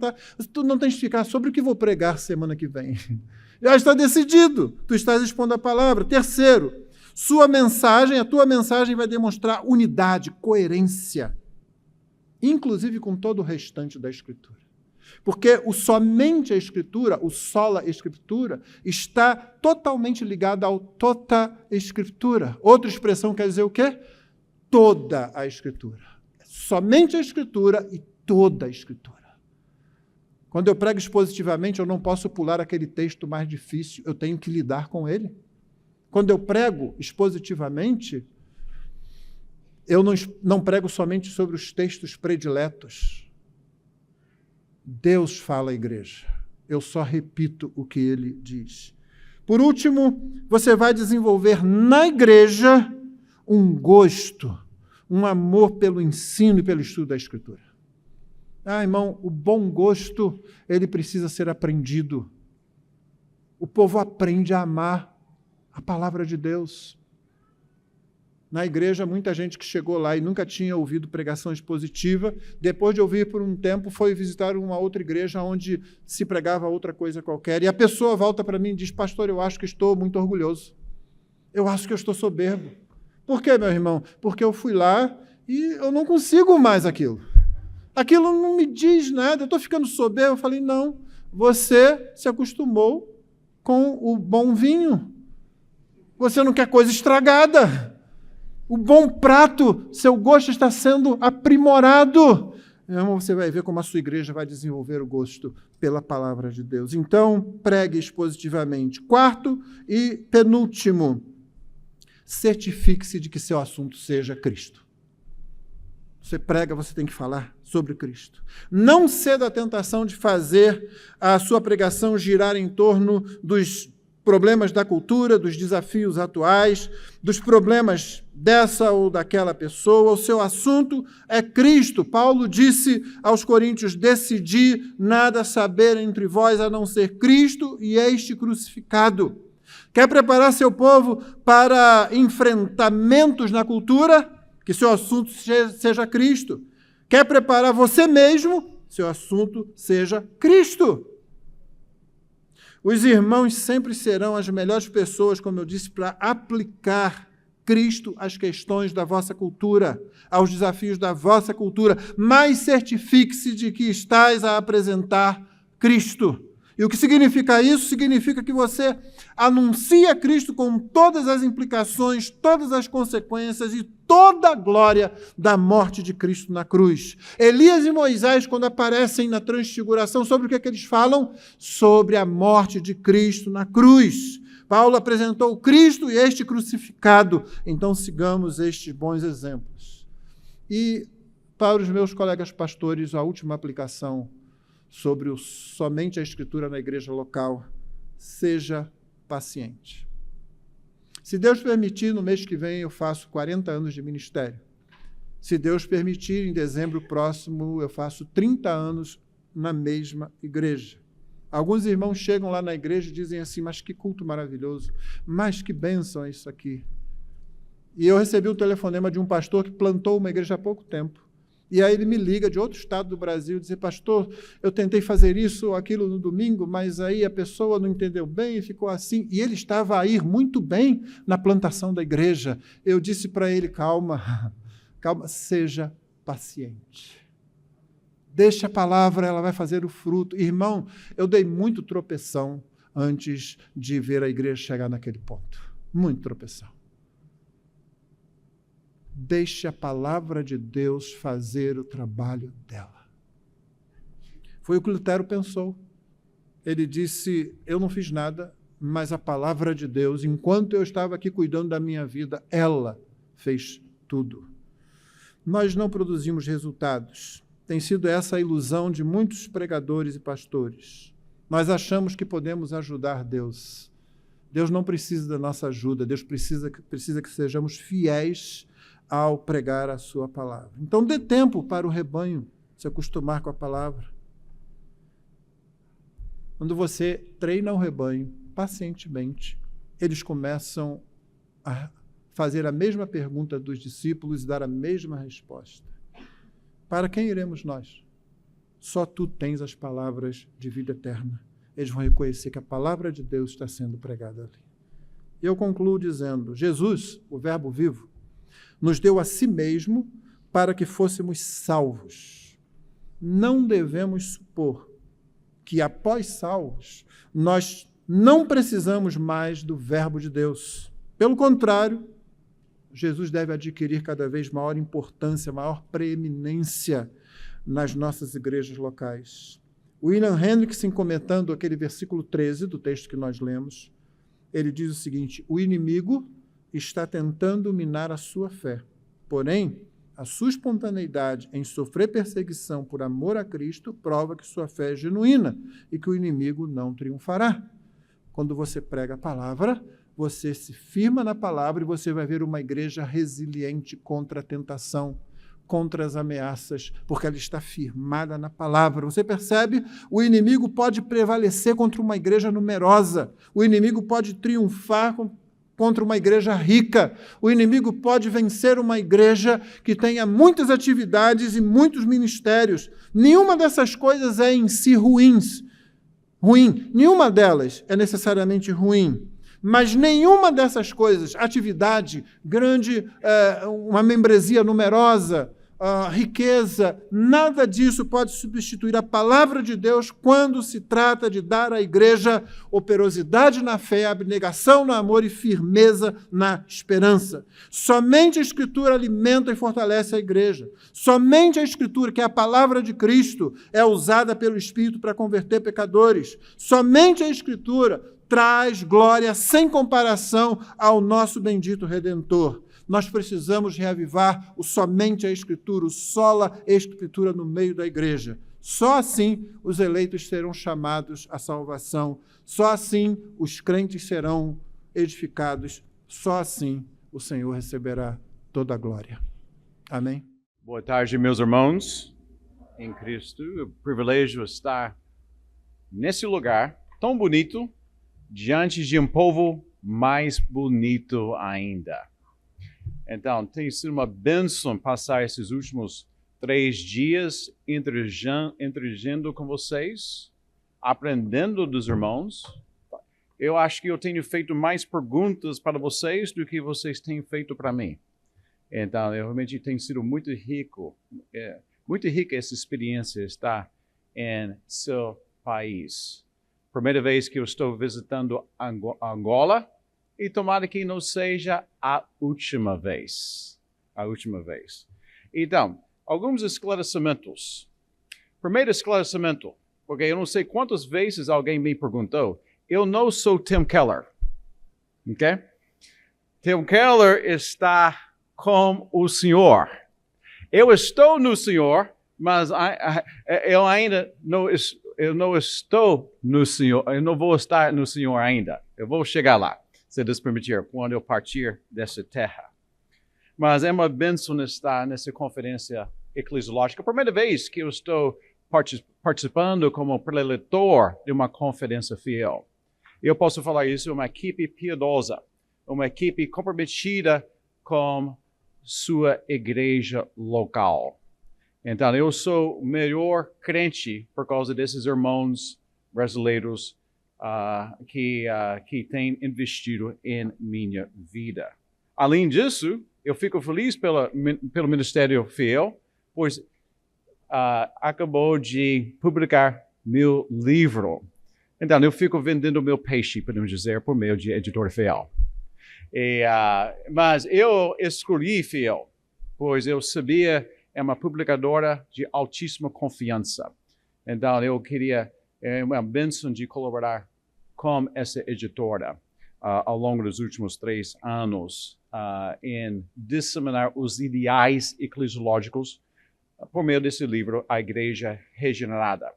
tu não tens que ficar sobre o que vou pregar semana que vem. Já está decidido. Tu estás expondo a palavra. Terceiro, a tua mensagem vai demonstrar unidade, coerência, inclusive com todo o restante da Escritura. Porque somente a Escritura, o sola Escritura, está totalmente ligado ao tota Escritura. Outra expressão quer dizer o quê? Toda a Escritura. Somente a Escritura e toda a Escritura. Quando eu prego expositivamente, eu não posso pular aquele texto mais difícil, eu tenho que lidar com ele. Quando eu prego expositivamente, eu não prego somente sobre os textos prediletos. Deus fala à igreja. Eu só repito o que ele diz. Por último, você vai desenvolver na igreja um gosto, um amor pelo ensino e pelo estudo da Escritura. Irmão, o bom gosto, ele precisa ser aprendido. O povo aprende a amar a palavra de Deus. Na igreja, muita gente que chegou lá e nunca tinha ouvido pregação expositiva, depois de ouvir por um tempo, foi visitar uma outra igreja onde se pregava outra coisa qualquer. E a pessoa volta para mim e diz, pastor, eu acho que estou muito orgulhoso. Eu acho que eu estou soberbo. Por quê, meu irmão? Porque eu fui lá e eu não consigo mais aquilo. Aquilo não me diz nada, eu estou ficando soberbo. Eu falei, não, você se acostumou com o bom vinho. Você não quer coisa estragada. O bom prato, seu gosto está sendo aprimorado. Meu irmão, você vai ver como a sua igreja vai desenvolver o gosto pela palavra de Deus. Então, pregue expositivamente. Quarto e penúltimo, certifique-se de que seu assunto seja Cristo. Você prega, você tem que falar sobre Cristo. Não ceda à tentação de fazer a sua pregação girar em torno dos problemas da cultura, dos desafios atuais, dos problemas dessa ou daquela pessoa. O seu assunto é Cristo. Paulo disse aos coríntios, decidi nada saber entre vós a não ser Cristo e este crucificado. Quer preparar seu povo para enfrentamentos na cultura? Que seu assunto seja Cristo. Quer preparar você mesmo? Seu assunto seja Cristo. Os irmãos sempre serão as melhores pessoas, como eu disse, para aplicar Cristo às questões da vossa cultura, aos desafios da vossa cultura, mas certifique-se de que estás a apresentar Cristo. E o que significa isso? Significa que você anuncia Cristo com todas as implicações, todas as consequências e toda a glória da morte de Cristo na cruz. Elias e Moisés, quando aparecem na transfiguração, sobre o que eles falam? Sobre a morte de Cristo na cruz. Paulo apresentou Cristo e este crucificado. Então sigamos estes bons exemplos. E para os meus colegas pastores, a última aplicação sobre somente a Escritura na igreja local, seja paciente. Se Deus permitir, no mês que vem eu faço 40 anos de ministério. Se Deus permitir, em dezembro próximo eu faço 30 anos na mesma igreja. Alguns irmãos chegam lá na igreja e dizem assim, mas que culto maravilhoso, mas que bênção é isso aqui. E eu recebi um telefonema de um pastor que plantou uma igreja há pouco tempo. E aí ele me liga de outro estado do Brasil e diz, pastor, eu tentei fazer isso ou aquilo no domingo, mas aí a pessoa não entendeu bem e ficou assim. E ele estava a ir muito bem na plantação da igreja. Eu disse para ele, calma, calma, seja paciente. Deixa a palavra, ela vai fazer o fruto. Irmão, eu dei muito tropeção antes de ver a igreja chegar naquele ponto. Muito tropeção. Deixe a palavra de Deus fazer o trabalho dela. Foi o que Lutero pensou. Ele disse, eu não fiz nada, mas a palavra de Deus, enquanto eu estava aqui cuidando da minha vida, ela fez tudo. Nós não produzimos resultados. Tem sido essa a ilusão de muitos pregadores e pastores. Nós achamos que podemos ajudar Deus. Deus não precisa da nossa ajuda, Deus precisa que sejamos fiéis ao pregar a sua palavra. Então, dê tempo para o rebanho se acostumar com a palavra. Quando você treina o rebanho pacientemente, eles começam a fazer a mesma pergunta dos discípulos e dar a mesma resposta. Para quem iremos nós? Só tu tens as palavras de vida eterna. Eles vão reconhecer que a palavra de Deus está sendo pregada ali. E eu concluo dizendo, Jesus, o Verbo vivo, nos deu a si mesmo para que fôssemos salvos. Não devemos supor que, após salvos, nós não precisamos mais do Verbo de Deus. Pelo contrário, Jesus deve adquirir cada vez maior importância, maior preeminência nas nossas igrejas locais. William Hendrickson, comentando aquele versículo 13 do texto que nós lemos, ele diz o seguinte, o inimigo está tentando minar a sua fé. Porém, a sua espontaneidade em sofrer perseguição por amor a Cristo prova que sua fé é genuína e que o inimigo não triunfará. Quando você prega a palavra, você se firma na palavra e você vai ver uma igreja resiliente contra a tentação, contra as ameaças, porque ela está firmada na palavra. Você percebe? O inimigo pode prevalecer contra uma igreja numerosa. O inimigo pode triunfar contra uma igreja rica. O inimigo pode vencer uma igreja que tenha muitas atividades e muitos ministérios. Nenhuma dessas coisas é em si ruim. Nenhuma delas é necessariamente ruim. Mas nenhuma dessas coisas, atividade grande, uma membresia numerosa, riqueza, nada disso pode substituir a palavra de Deus quando se trata de dar à igreja operosidade na fé, abnegação no amor e firmeza na esperança. Somente a Escritura alimenta e fortalece a igreja. Somente a Escritura, que é a palavra de Cristo, é usada pelo Espírito para converter pecadores. Somente a Escritura traz glória sem comparação ao nosso bendito Redentor. Nós precisamos reavivar o somente a Escritura, o sola Escritura no meio da igreja. Só assim os eleitos serão chamados à salvação. Só assim os crentes serão edificados. Só assim o Senhor receberá toda a glória. Amém? Boa tarde, meus irmãos em Cristo. É um privilégio estar nesse lugar tão bonito, diante de um povo mais bonito ainda. Então, tem sido uma bênção passar esses últimos 3 dias interagindo com vocês, aprendendo dos irmãos. Eu acho que eu tenho feito mais perguntas para vocês do que vocês têm feito para mim. Então, realmente tem sido muito rica essa experiência estar em seu país. Primeira vez que eu estou visitando Angola, e tomara que não seja a última vez. A última vez. Então, alguns esclarecimentos. Primeiro esclarecimento, porque eu não sei quantas vezes alguém me perguntou, eu não sou Tim Keller. Ok? Tim Keller está com o Senhor. Eu estou no Senhor, mas eu ainda não estou no Senhor. Eu não vou estar no Senhor ainda. Eu vou chegar lá. se Deus permitir, quando eu partir dessa terra. Mas é uma bênção estar nessa conferência eclesiológica. A primeira vez que eu estou participando como preletor de uma conferência fiel. Eu posso falar isso, uma equipe piedosa, uma equipe comprometida com sua igreja local. Então, eu sou o melhor crente por causa desses irmãos brasileiros que têm investido em minha vida. Além disso, eu fico feliz pelo Ministério Fiel, pois acabou de publicar meu livro. Então, eu fico vendendo meu peixe, podemos dizer, por meio de Editora Fiel. Mas eu escolhi Fiel, pois eu sabia é uma publicadora de altíssima confiança. Então, eu queria, é uma bênção de colaborar com essa editora ao longo dos últimos 3 anos em disseminar os ideais eclesiológicos por meio desse livro, A Igreja Regenerada.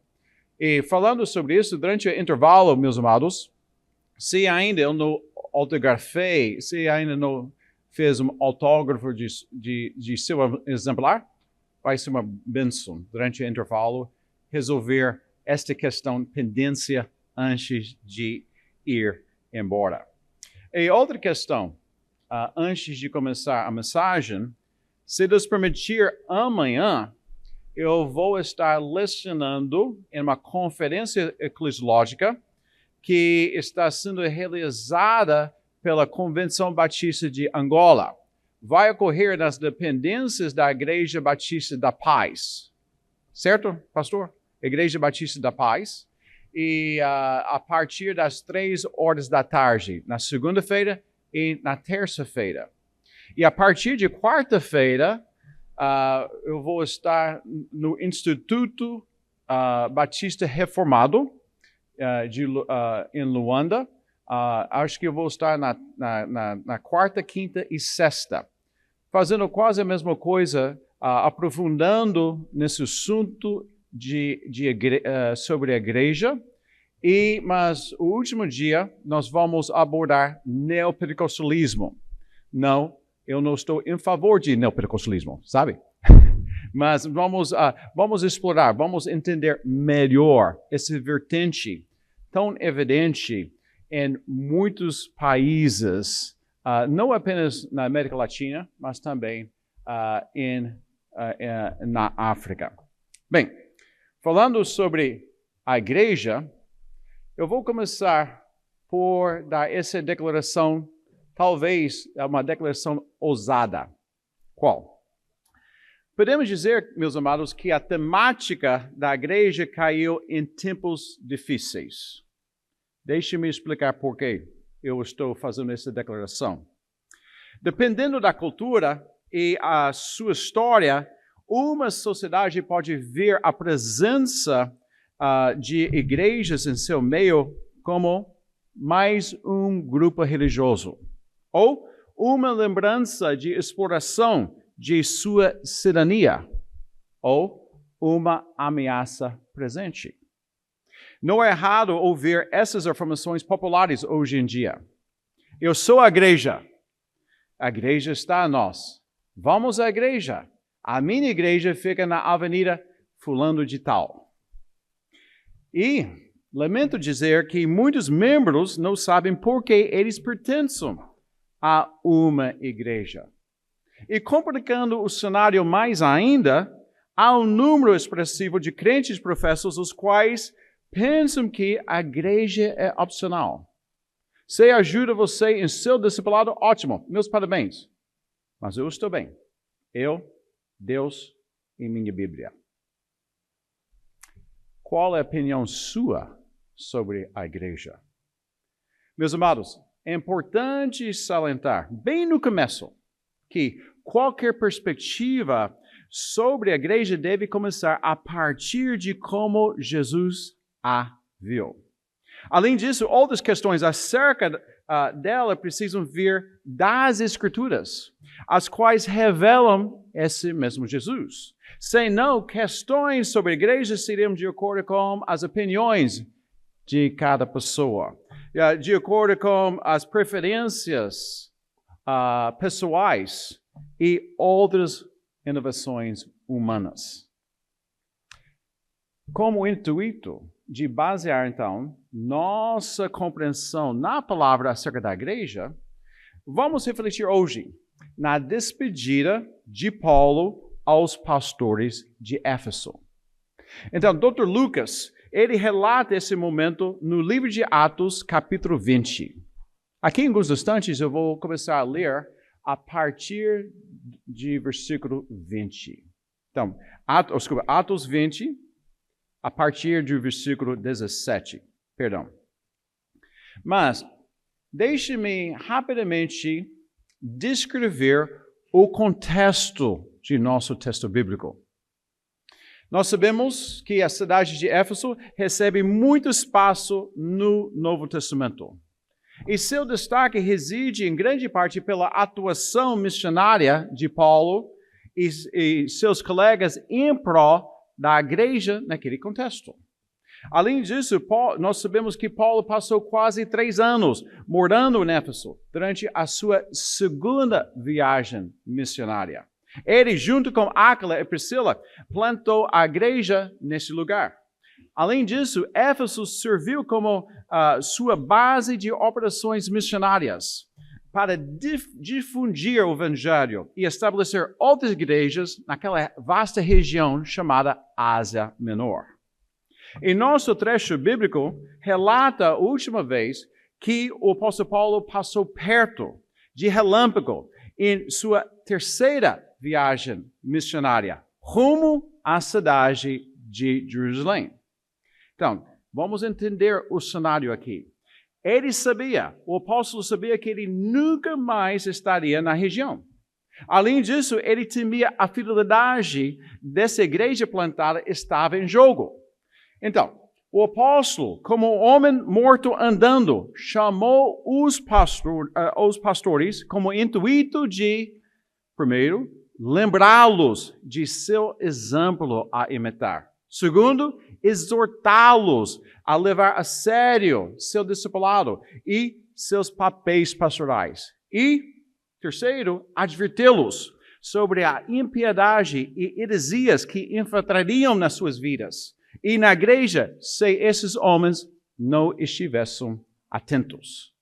E falando sobre isso, durante o intervalo, meus amados, se ainda eu não autografei, se ainda não fez um autógrafo de seu exemplar, vai ser uma bênção durante o intervalo resolver esta questão pendência antes de ir embora. E outra questão, antes de começar a mensagem, se Deus permitir, amanhã eu vou estar lecionando em uma conferência eclesiológica que está sendo realizada pela Convenção Batista de Angola. Vai ocorrer nas dependências da Igreja Batista da Paz. Certo, pastor? Igreja Batista da Paz. E a partir das 3h da tarde, na segunda-feira e na terça-feira. E a partir de quarta-feira, eu vou estar no Instituto Batista Reformado em Luanda. Acho que eu vou estar na quarta, quinta e sexta, fazendo quase a mesma coisa, aprofundando nesse assunto sobre a igreja. Mas o último dia nós vamos abordar neopentecostalismo. Não, eu não estou em favor de neopentecostalismo, sabe? Mas vamos explorar, vamos entender melhor essa vertente tão evidente em muitos países, não apenas na América Latina, mas também na África. Bem, falando sobre a igreja, eu vou começar por dar essa declaração, talvez uma declaração ousada. Qual? Podemos dizer, meus amados, que a temática da igreja caiu em tempos difíceis. Deixe-me explicar por que eu estou fazendo essa declaração. Dependendo da cultura e a sua história, uma sociedade pode ver a presença de igrejas em seu meio como mais um grupo religioso, ou uma lembrança de exploração de sua cidadania, ou uma ameaça presente. Não é errado ouvir essas afirmações populares hoje em dia. Eu sou a igreja está a nós. Vamos à igreja. A minha igreja fica na avenida fulano de tal. E lamento dizer que muitos membros não sabem por que eles pertencem a uma igreja. E complicando o cenário mais ainda, há um número expressivo de crentes professos os quais pensam que a igreja é opcional. Se ajuda você em seu discipulado, ótimo, meus parabéns. Mas eu estou bem. Eu, Deus e minha Bíblia. Qual é a opinião sua sobre a igreja? Meus amados, é importante salientar, bem no começo, que qualquer perspectiva sobre a igreja deve começar a partir de como Jesus a viu. Além disso, outras questões acerca dela precisam vir das Escrituras, as quais revelam esse mesmo Jesus. Senão, questões sobre a igreja seriam de acordo com as opiniões de cada pessoa. de acordo com as preferências pessoais e outras inovações humanas. Como intuito de basear, então, nossa compreensão na palavra acerca da igreja, vamos refletir hoje na despedida de Paulo aos pastores de Éfeso. Então, Dr. Lucas, ele relata esse momento no livro de Atos, capítulo 20. Aqui em alguns instantes eu vou começar a ler a partir de versículo 20. Então, Atos 20, a partir do versículo 17. Perdão. Mas, deixe-me rapidamente descrever o contexto de nosso texto bíblico. Nós sabemos que a cidade de Éfeso recebe muito espaço no Novo Testamento. E seu destaque reside em grande parte pela atuação missionária de Paulo e seus colegas em prol da igreja naquele contexto. Além disso, nós sabemos que Paulo passou quase 3 anos morando em Éfeso durante a sua segunda viagem missionária. Ele, junto com Áquila e Priscila, plantou a igreja nesse lugar. Além disso, Éfeso serviu como sua base de operações missionárias para difundir o evangelho e estabelecer outras igrejas naquela vasta região chamada Ásia Menor. E nosso trecho bíblico relata a última vez que o apóstolo Paulo passou perto de relâmpago em sua terceira viagem missionária, rumo à cidade de Jerusalém. Então, vamos entender o cenário aqui. O apóstolo sabia que ele nunca mais estaria na região. Além disso, ele temia a fidelidade dessa igreja plantada estava em jogo. Então, o apóstolo, como um homem morto andando, chamou os pastores como intuito de, primeiro, lembrá-los de seu exemplo a imitar. Segundo, exortá-los a levar a sério seu discipulado e seus papéis pastorais. E, terceiro, adverti-los sobre a impiedade e heresias que infiltrariam nas suas vidas. E na igreja, se esses homens não estivessem atentos.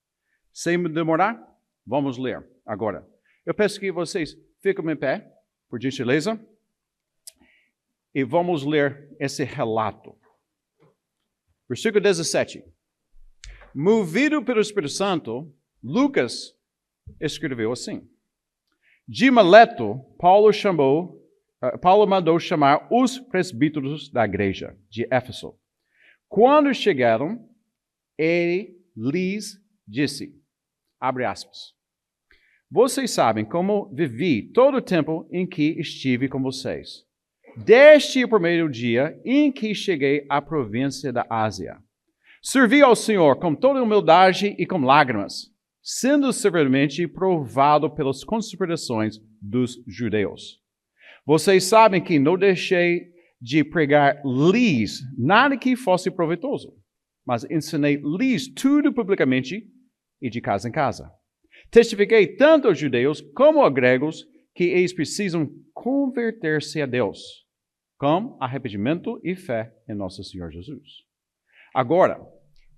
Sem demorar, vamos ler agora. Eu peço que vocês fiquem em pé, por gentileza. E vamos ler esse relato. Versículo 17. Movido pelo Espírito Santo, Lucas escreveu assim. De Mileto, Paulo mandou chamar os presbíteros da igreja de Éfeso. Quando chegaram, ele lhes disse, abre aspas, vocês sabem como vivi todo o tempo em que estive com vocês. Desde o primeiro dia em que cheguei à província da Ásia. Servi ao Senhor com toda humildade e com lágrimas, sendo severamente provado pelas conspirações dos judeus. Vocês sabem que não deixei de pregar-lhes nada que fosse proveitoso, mas ensinei-lhes tudo publicamente e de casa em casa. Testifiquei tanto aos judeus como aos gregos que eles precisam converter-se a Deus, com arrependimento e fé em nosso Senhor Jesus. Agora,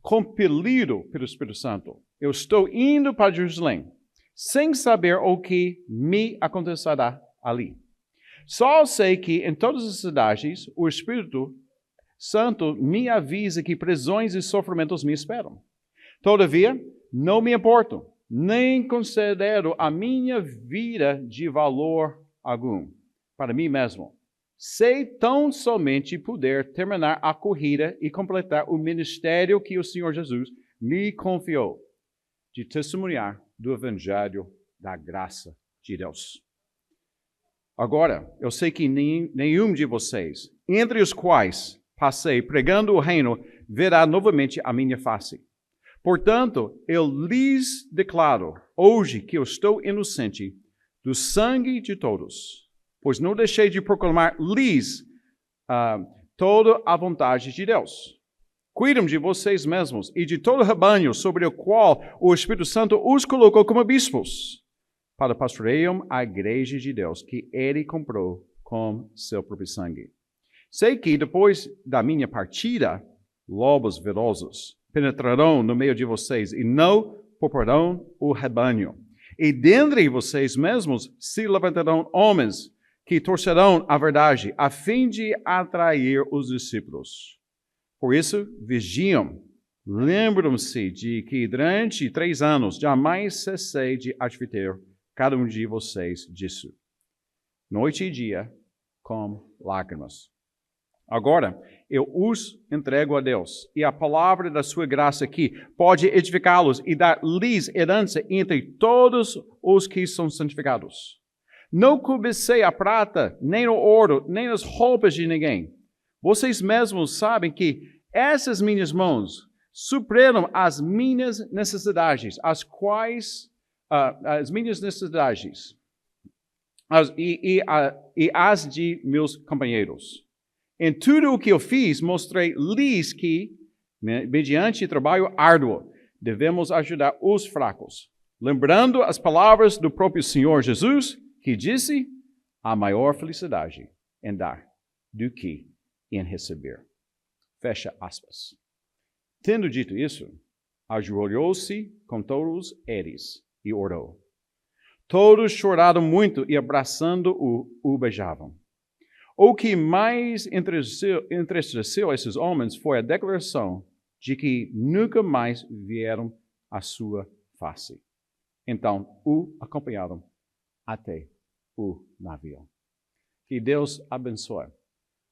compelido pelo Espírito Santo, eu estou indo para Jerusalém, sem saber o que me acontecerá ali. Só sei que em todas as cidades o Espírito Santo me avisa que prisões e sofrimentos me esperam. Todavia, não me importo, nem considero a minha vida de valor algum para mim mesmo. Sei tão somente poder terminar a corrida e completar o ministério que o Senhor Jesus me confiou, de testemunhar do Evangelho da graça de Deus. Agora, eu sei que nenhum de vocês, entre os quais passei pregando o reino, verá novamente a minha face. Portanto, eu lhes declaro hoje que eu estou inocente do sangue de todos, pois não deixei de proclamar-lhes toda a vontade de Deus. Cuidem de vocês mesmos e de todo o rebanho sobre o qual o Espírito Santo os colocou como bispos, para pastoreiam a igreja de Deus, que ele comprou com seu próprio sangue. Sei que depois da minha partida, lobos velozes penetrarão no meio de vocês e não pouparão o rebanho. E dentre vocês mesmos se levantarão homens que torcerão a verdade, a fim de atrair os discípulos. Por isso, vigiam. Lembram-se de que durante 3 anos jamais cessei de advertir cada um de vocês disso, noite e dia, com lágrimas. Agora, eu os entrego a Deus, e a palavra da sua graça aqui pode edificá-los e dar-lhes herança entre todos os que são santificados. Não cobicei a prata, nem o ouro, nem as roupas de ninguém. Vocês mesmos sabem que essas minhas mãos supriram as minhas necessidades, as minhas necessidades e as de meus companheiros. Em tudo o que eu fiz, mostrei-lhes que, mediante trabalho árduo, devemos ajudar os fracos, lembrando as palavras do próprio Senhor Jesus, que disse: há maior felicidade em dar do que em receber. Fecha aspas. Tendo dito isso, ajoelhou-se com todos eles e orou. Todos choraram muito e, abraçando-o, o beijavam. O que mais entristeceu esses homens foi a declaração de que nunca mais vieram à sua face. Então, o acompanharam até o navio. Que Deus abençoe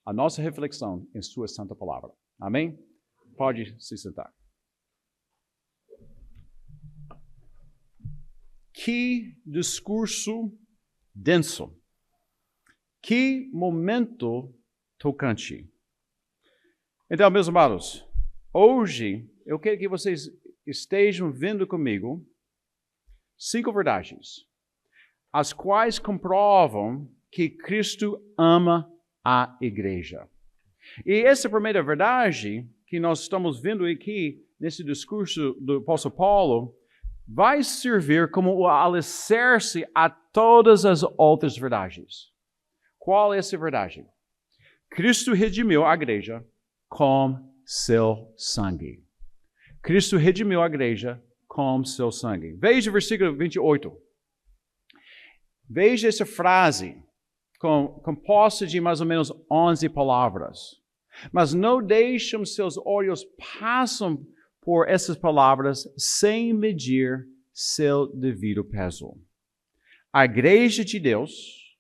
a nossa reflexão em sua santa palavra. Amém? Pode se sentar. Que discurso denso. Que momento tocante. Então, meus amados, hoje eu quero que vocês estejam vendo comigo 5 verdades, as quais comprovam que Cristo ama a igreja. E essa primeira verdade que nós estamos vendo aqui nesse discurso do apóstolo Paulo vai servir como o alicerce a todas as outras verdades. Qual é essa verdade? Cristo redimiu a igreja com seu sangue. Cristo redimiu a igreja com seu sangue. Veja o versículo 28. Veja essa frase composta de mais ou menos 11 palavras. Mas não deixem seus olhos passam por essas palavras sem medir seu devido peso. A igreja de Deus,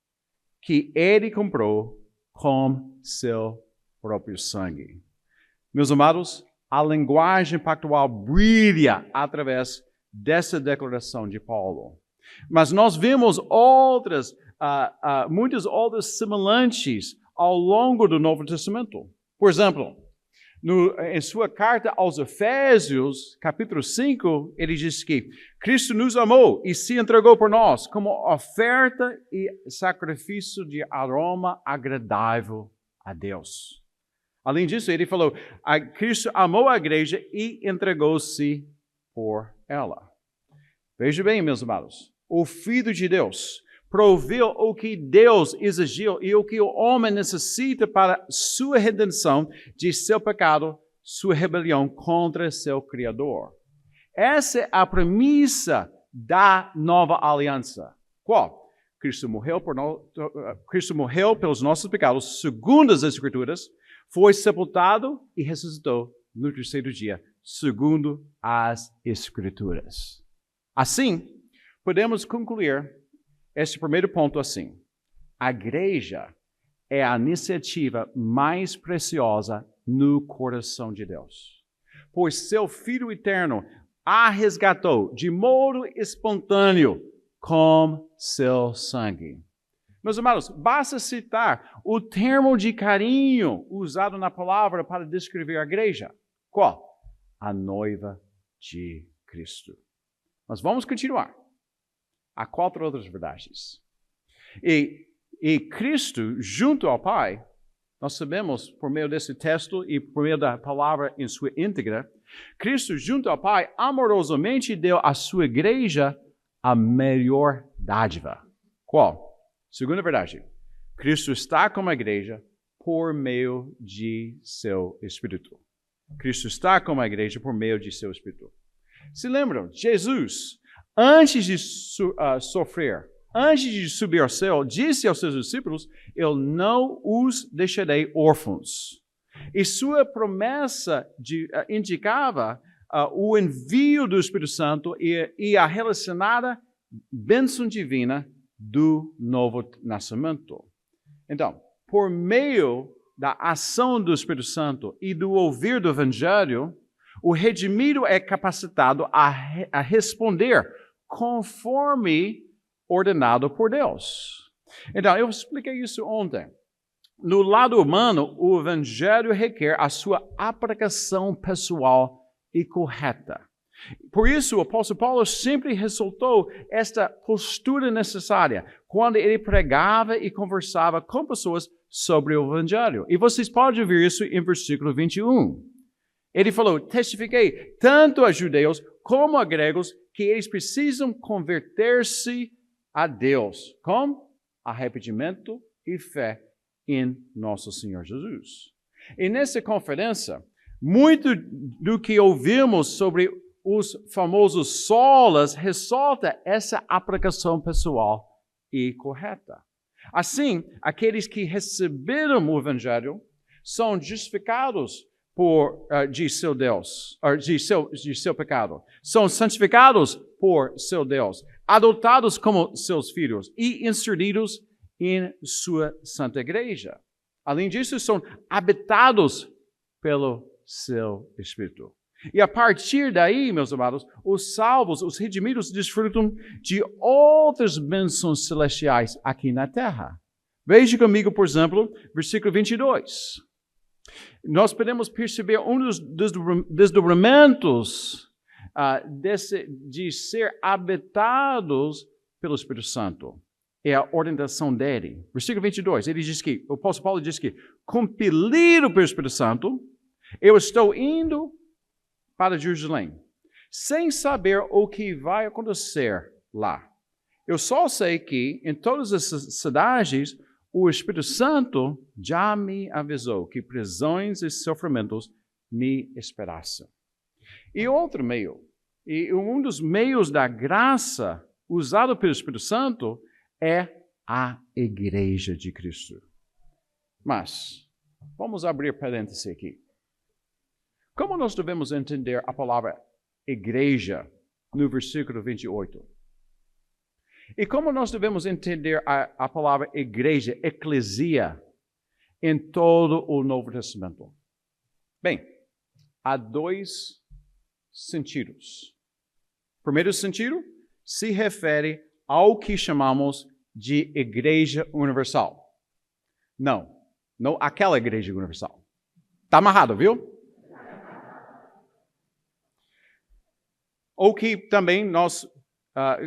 que ele comprou com seu próprio sangue. Meus amados, a linguagem pactual brilha através dessa declaração de Paulo. Mas nós vemos muitas outras semelhantes ao longo do Novo Testamento. Por exemplo, em sua carta aos Efésios, capítulo 5, ele diz que Cristo nos amou e se entregou por nós como oferta e sacrifício de aroma agradável a Deus. Além disso, ele falou, Cristo amou a igreja e entregou-se por ela. Veja bem, meus amados, o Filho de Deus proveu o que Deus exigiu e o que o homem necessita para sua redenção de seu pecado, sua rebelião contra seu Criador. Essa é a premissa da nova aliança. Qual? Cristo morreu pelos nossos pecados, segundo as Escrituras, foi sepultado e ressuscitou no 3º dia, segundo as Escrituras. Assim, podemos concluir este primeiro ponto assim: a igreja é a iniciativa mais preciosa no coração de Deus, pois seu Filho eterno a resgatou de modo espontâneo com seu sangue. Meus amados, basta citar o termo de carinho usado na palavra para descrever a igreja. Qual? A noiva de Cristo. Mas vamos continuar. Há 4 outras verdades. E Cristo, junto ao Pai, Nós sabemos, por meio desse texto e por meio da palavra em sua íntegra, Cristo, junto ao Pai, amorosamente deu à sua igreja a melhor dádiva. Qual? Segunda verdade, Cristo está com a igreja por meio de seu Espírito. Cristo está com a igreja por meio de seu Espírito. Se lembram, Jesus, antes de sofrer, antes de subir ao céu, disse aos seus discípulos, eu não os deixarei órfãos. E sua promessa indicava o envio do Espírito Santo e a relacionada bênção divina do novo nascimento. Então, por meio da ação do Espírito Santo e do ouvir do Evangelho, o redimido é capacitado a responder conforme ordenado por Deus. Então, eu expliquei isso ontem. No lado humano, o Evangelho requer a sua aplicação pessoal e correta. Por isso, o apóstolo Paulo sempre ressaltou esta postura necessária quando ele pregava e conversava com pessoas sobre o Evangelho. E vocês podem ver isso em versículo 21. Ele falou, testifiquei tanto a judeus como a gregos que eles precisam converter-se a Deus com arrependimento e fé em nosso Senhor Jesus. E nessa conferência, muito do que ouvimos sobre os famosos solas ressalta essa aplicação pessoal e correta. Assim, aqueles que receberam o Evangelho são justificados de seu Deus, de seu pecado. São santificados por seu Deus, adotados como seus filhos e inseridos em sua santa igreja. Além disso, são habitados pelo seu Espírito. E a partir daí, meus amados, os salvos, os redimidos, desfrutam de outras bênçãos celestiais aqui na terra. Veja comigo, por exemplo, versículo 22. Nós podemos perceber um dos desdobramentos de ser habitados pelo Espírito Santo. É a orientação dele. Versículo 22, ele diz que, o apóstolo Paulo diz que, compelido pelo Espírito Santo, eu estou indo para Jerusalém, sem saber o que vai acontecer lá. Eu só sei que em todas essas cidades, o Espírito Santo já me avisou que prisões e sofrimentos me esperassem. E outro meio, e um dos meios da graça usado pelo Espírito Santo é a Igreja de Cristo. Mas, vamos abrir parênteses aqui. Como nós devemos entender a palavra igreja no versículo 28? E como nós devemos entender a palavra igreja, eclesia, em todo o Novo Testamento? Bem, há dois sentidos. Primeiro sentido se refere ao que chamamos de igreja universal. Não aquela igreja universal. Está amarrado, viu? Ou que também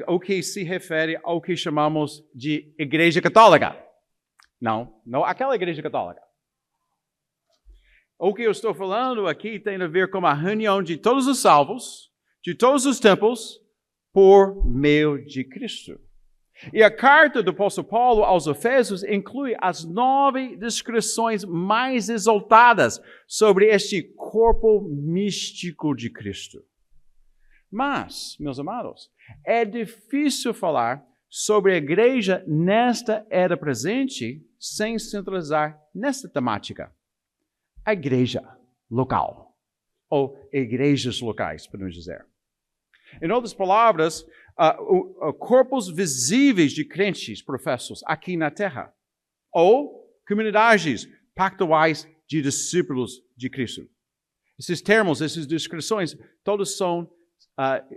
o que se refere ao que chamamos de igreja católica. Não aquela igreja católica. O que eu estou falando aqui tem a ver com a reunião de todos os salvos, de todos os templos, por meio de Cristo. E a carta do apóstolo Paulo aos Efésios inclui as 9 descrições mais exaltadas sobre este corpo místico de Cristo. Mas, meus amados, é difícil falar sobre a igreja nesta era presente sem centralizar nesta temática. A igreja local, ou igrejas locais, podemos dizer. Em outras palavras, corpos visíveis de crentes professos aqui na terra, ou comunidades pactuais de discípulos de Cristo. Esses termos, essas descrições, todos são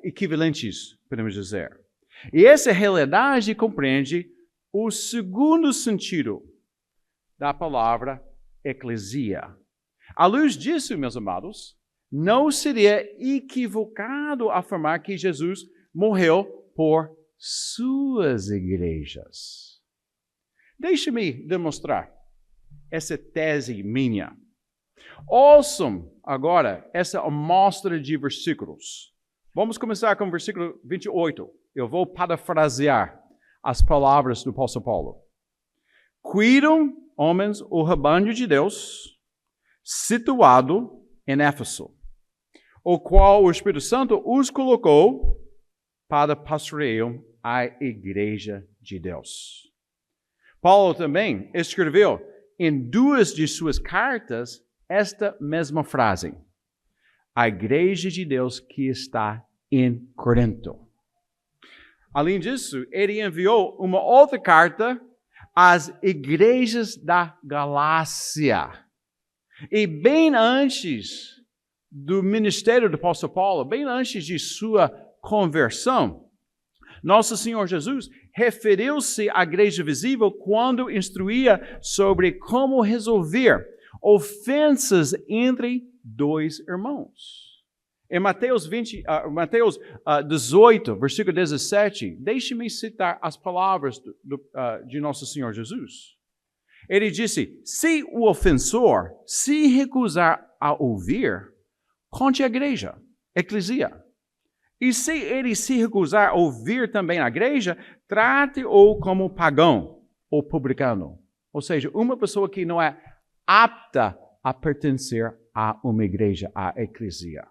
equivalentes, podemos dizer. E essa realidade compreende o segundo sentido da palavra eclesia. À luz disso, meus amados, não seria equivocado afirmar que Jesus morreu por suas igrejas. Deixe-me demonstrar. essa tese minha. Ouçam agora essa amostra de versículos. Vamos começar com o versículo 28. Eu vou parafrasear as palavras do apóstolo Paulo. Cuidam, homens, o rebanho de Deus, situado em Éfeso, o qual o Espírito Santo os colocou para pastorear a igreja de Deus. Paulo também escreveu em 2 de suas cartas esta mesma frase. A igreja de Deus que está em Corinto. Além disso, ele enviou uma outra carta às igrejas da Galácia. E bem antes do ministério do apóstolo Paulo, bem antes de sua conversão, nosso Senhor Jesus referiu-se à igreja visível quando instruía sobre como resolver ofensas entre 2 irmãos. Em Mateus 18, versículo 17, deixe-me citar as palavras de nosso Senhor Jesus. Ele disse, se o ofensor se recusar a ouvir, conte à igreja, eclesia. E se ele se recusar a ouvir também a igreja, trate-o como pagão ou publicano. Ou seja, uma pessoa que não é apta a pertencer a uma igreja, à eclesia.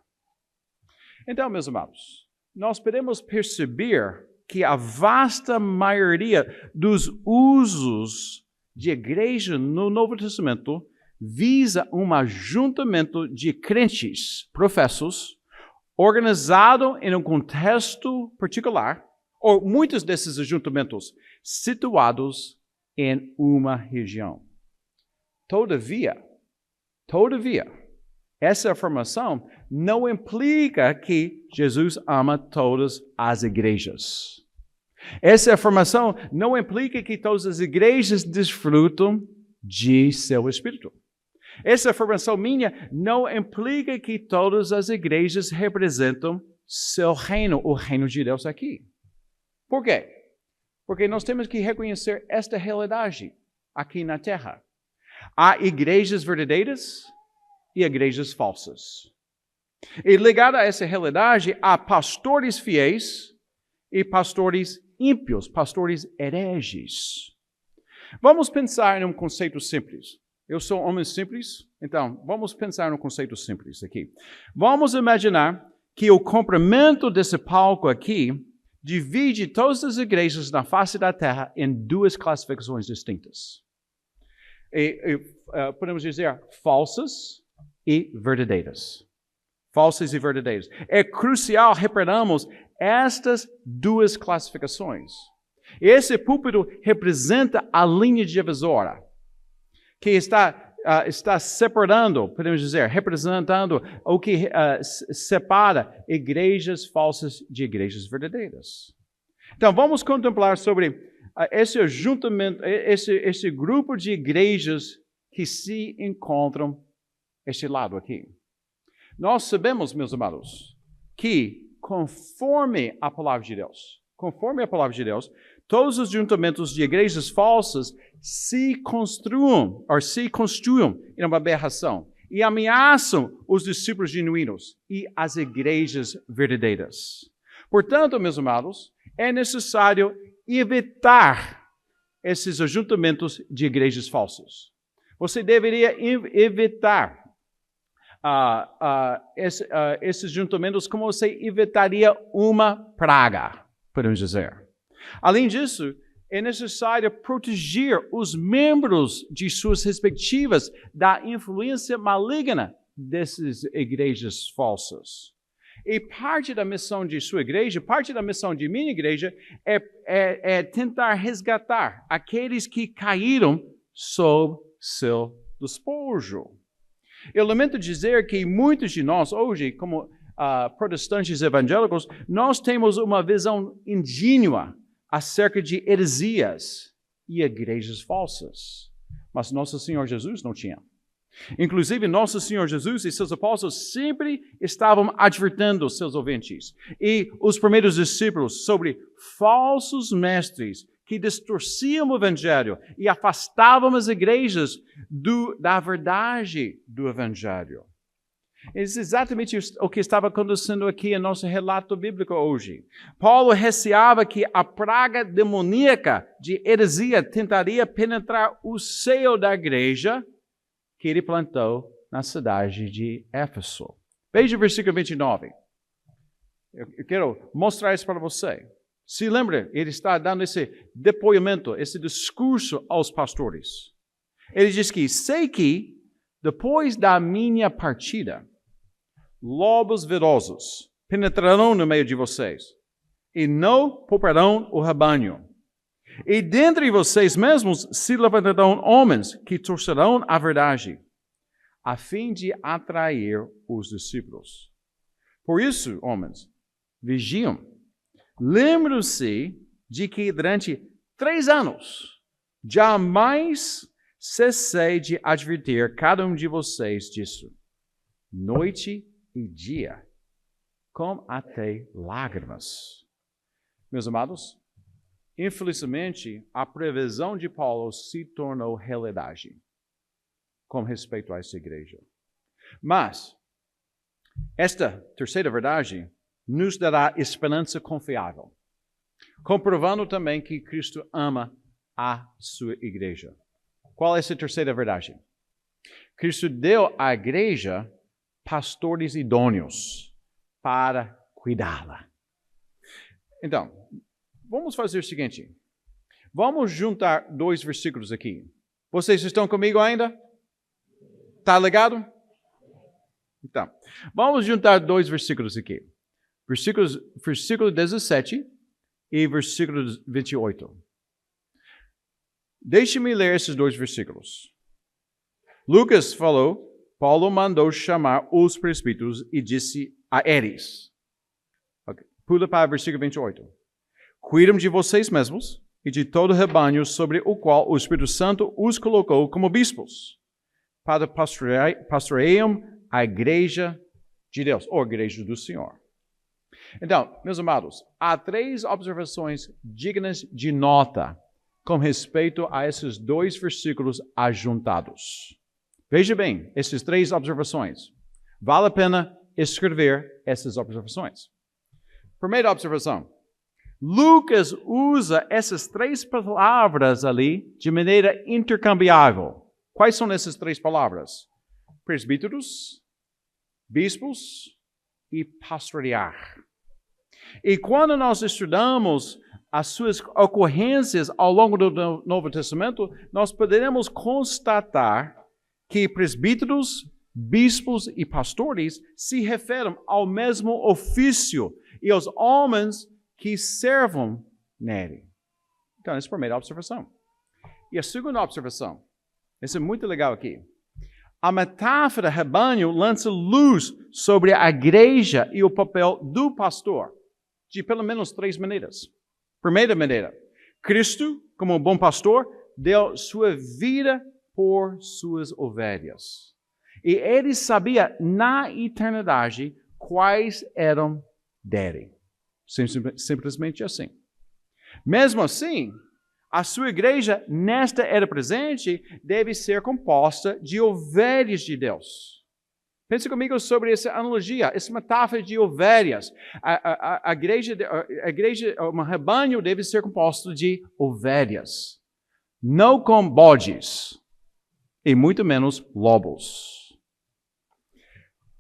Então, meus amados, nós podemos perceber que a vasta maioria dos usos de igreja no Novo Testamento visa um ajuntamento de crentes professos organizado em um contexto particular, ou muitos desses ajuntamentos situados em uma região. Todavia, essa afirmação não implica que Jesus ama todas as igrejas. Essa afirmação não implica que todas as igrejas desfrutam de seu Espírito. Essa afirmação minha não implica que todas as igrejas representam seu reino, o reino de Deus aqui. Por quê? Porque nós temos que reconhecer esta realidade aqui na Terra. Há igrejas verdadeiras e igrejas falsas. E ligado a essa realidade, há pastores fiéis e pastores ímpios, pastores hereges. Vamos pensar em um conceito simples. Eu sou homem simples, então vamos pensar num conceito simples aqui. Vamos imaginar que o comprimento desse palco aqui divide todas as igrejas na face da terra em 2 classificações distintas. Podemos dizer falsas e verdadeiras. Falsas e verdadeiras. É crucial repararmos estas 2 classificações. Esse púlpito representa a linha divisória, que está separando, podemos dizer, representando o que separa igrejas falsas de igrejas verdadeiras. Então, vamos contemplar sobre esse ajuntamento, esse grupo de igrejas que se encontram este lado aqui. Nós sabemos, meus amados, que conforme a palavra de Deus, todos os juntamentos de igrejas falsas se construam em uma aberração e ameaçam os discípulos genuínos e as igrejas verdadeiras. Portanto, meus amados, é necessário evitar esses ajuntamentos de igrejas falsas. Você deveria evitar esses juntamentos como você evitaria uma praga, podemos dizer. Além disso, é necessário proteger os membros de suas respectivas da influência maligna dessas igrejas falsas. E parte da missão de sua igreja, parte da missão de minha igreja é tentar resgatar aqueles que caíram sob seu despojo. Eu lamento dizer que muitos de nós hoje, como protestantes evangélicos, nós temos uma visão ingênua acerca de heresias e igrejas falsas. Mas nosso Senhor Jesus não tinha. Inclusive, nosso Senhor Jesus e seus apóstolos sempre estavam advertindo seus ouvintes e os primeiros discípulos sobre falsos mestres que distorciam o Evangelho e afastavam as igrejas da verdade do Evangelho. É exatamente o que estava acontecendo aqui em nosso relato bíblico hoje. Paulo receava que a praga demoníaca de heresia tentaria penetrar o seio da igreja que ele plantou na cidade de Éfeso. Veja o versículo 29. Eu quero mostrar isso para você. Se lembra, ele está dando esse depoimento, esse discurso aos pastores. Ele diz que, sei que, depois da minha partida, lobos ferozes penetrarão no meio de vocês e não pouparão o rebanho. E dentre vocês mesmos se levantarão homens que torcerão a verdade, a fim de atrair os discípulos. Por isso, homens, vigiam. Lembrem-se de que durante 3 anos jamais cessei de advertir cada um de vocês disso, noite e dia, com até lágrimas. Meus amados, infelizmente, a previsão de Paulo se tornou realidade com respeito a essa igreja. Mas, esta terceira verdade nos dará esperança confiável, comprovando também que Cristo ama a sua igreja. Qual é essa terceira verdade? Cristo deu à igreja pastores idôneos para cuidá-la. Então, vamos fazer o seguinte. Vamos juntar 2 versículos aqui. Vocês estão comigo ainda? Está ligado? Então, vamos juntar 2 versículos aqui. Versículo 17 e versículo 28. Deixe-me ler esses 2 versículos. Lucas falou, Paulo mandou chamar os presbíteros e disse a eles. Okay. Pula para o versículo 28. Cuidem de vocês mesmos e de todo o rebanho sobre o qual o Espírito Santo os colocou como bispos, para pastoreiam a igreja de Deus, ou a igreja do Senhor. Então, meus amados, há 3 observações dignas de nota com respeito a esses 2 versículos ajuntados. Veja bem, essas 3 observações. Vale a pena escrever essas observações. Primeira observação. Lucas usa essas 3 palavras ali de maneira intercambiável. Quais são essas 3 palavras? Presbíteros, bispos e pastorear. E quando nós estudamos as suas ocorrências ao longo do Novo Testamento, nós poderemos constatar que presbíteros, bispos e pastores se referem ao mesmo ofício e aos homens que servam nele. Então, essa é a primeira observação. E a segunda observação, essa é muito legal aqui. A metáfora rebanho lança luz sobre a igreja e o papel do pastor, de pelo menos 3 maneiras. Primeira maneira, Cristo, como um bom pastor, deu sua vida por suas ovelhas. E ele sabia na eternidade quais eram dele. Simplesmente assim. Mesmo assim, a sua igreja, nesta era presente, deve ser composta de ovelhas de Deus. Pense comigo sobre essa analogia, essa metáfora de ovelhas. A igreja, um rebanho deve ser composto de ovelhas, não com bodes, e muito menos lobos.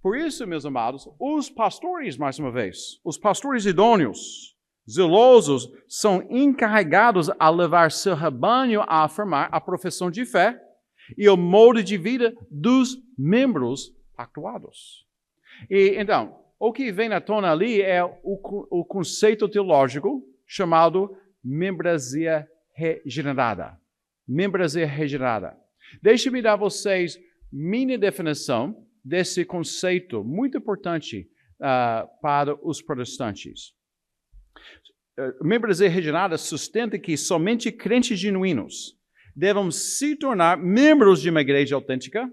Por isso, meus amados, os pastores, mais uma vez, os pastores idôneos, zelosos, são encarregados a levar seu rebanho a afirmar a profissão de fé e o modo de vida dos membros pactuados. E então, o que vem à tona ali é o conceito teológico chamado membresia regenerada. Membresia regenerada. Deixe-me dar a vocês minha definição desse conceito muito importante para os protestantes. Membresia regenerada sustenta que somente crentes genuínos devem se tornar membros de uma igreja autêntica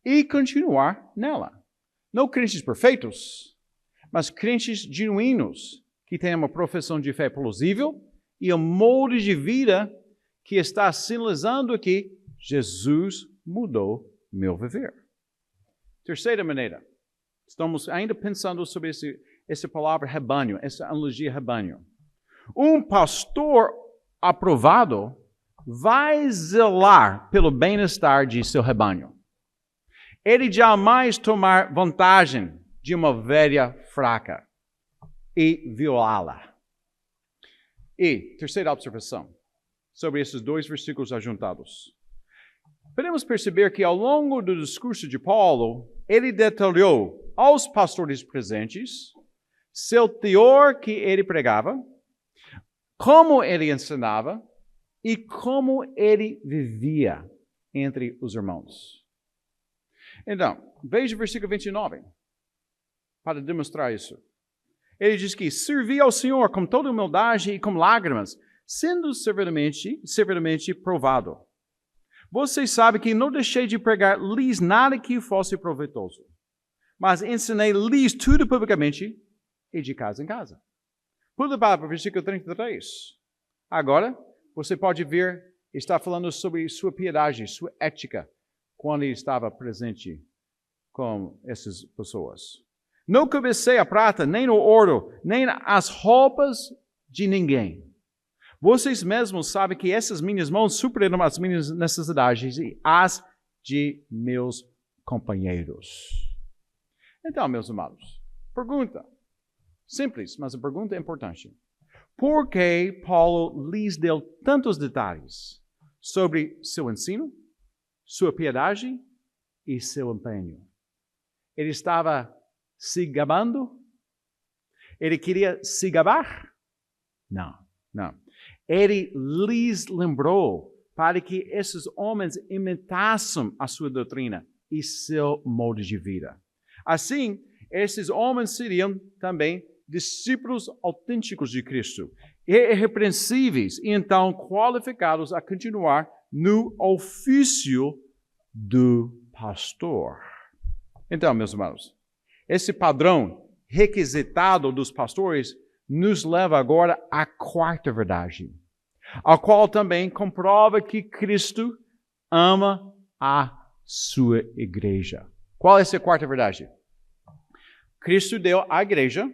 e continuar nela. Não crentes perfeitos, mas crentes genuínos, que têm uma profissão de fé plausível e um molde de vida que está sinalizando que Jesus mudou meu viver. Terceira maneira, estamos ainda pensando sobre essa palavra rebanho, essa analogia rebanho. Um pastor aprovado vai zelar pelo bem-estar de seu rebanho. Ele jamais tomar vantagem de uma ovelha fraca e violá-la. E, terceira observação, sobre esses dois versículos ajuntados. Podemos perceber que ao longo do discurso de Paulo, ele detalhou aos pastores presentes seu teor que ele pregava, como ele ensinava e como ele vivia entre os irmãos. Então, veja o versículo 29, para demonstrar isso. Ele diz que servi ao Senhor com toda humildade e com lágrimas, sendo severamente provado. Vocês sabem que não deixei de pregar-lhes nada que fosse proveitoso, mas ensinei-lhes tudo publicamente e de casa em casa. Pula para o versículo 33. Agora, você pode ver, está falando sobre sua piedade, sua ética, quando ele estava presente com essas pessoas. Não cobicei a prata, nem o ouro, nem as roupas de ninguém. Vocês mesmos sabem que essas minhas mãos supriram as minhas necessidades e as de meus companheiros. Então, meus amados, pergunta. Simples, mas a pergunta é importante. Por que Paulo lhes deu tantos detalhes sobre seu ensino, sua piedade e seu empenho? Ele estava se gabando? Ele queria se gabar? Não. Ele lhes lembrou para que esses homens imitassem a sua doutrina e seu modo de vida. Assim, esses homens seriam também discípulos autênticos de Cristo, irrepreensíveis e então qualificados a continuar no ofício do pastor. Então, meus irmãos, esse padrão requisitado dos pastores nos leva agora à quarta verdade, a qual também comprova que Cristo ama a sua igreja. Qual é essa quarta verdade? Cristo deu à igreja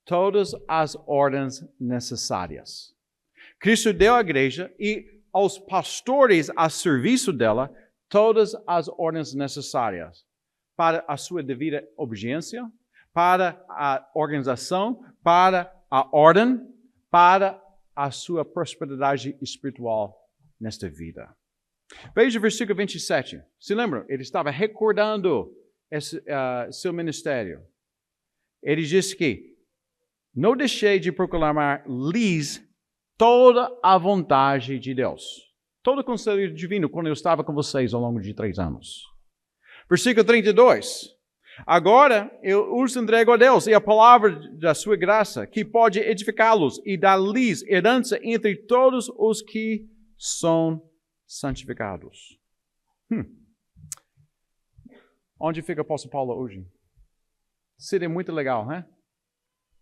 todas as ordens necessárias. Cristo deu à igreja e aos pastores a serviço dela todas as ordens necessárias para a sua devida obediência, para a organização, para a ordem, para a sua prosperidade espiritual nesta vida. Veja o versículo 27. Se lembram? Ele estava recordando seu ministério. Ele disse que não deixei de proclamar-lhes toda a vontade de Deus. Todo o conselho divino quando eu estava com vocês ao longo de 3 anos. Versículo 32. Agora eu os entrego a Deus e a palavra da sua graça, que pode edificá-los e dar-lhes herança entre todos os que são santificados. Onde fica o apóstolo Paulo hoje? Seria muito legal, né?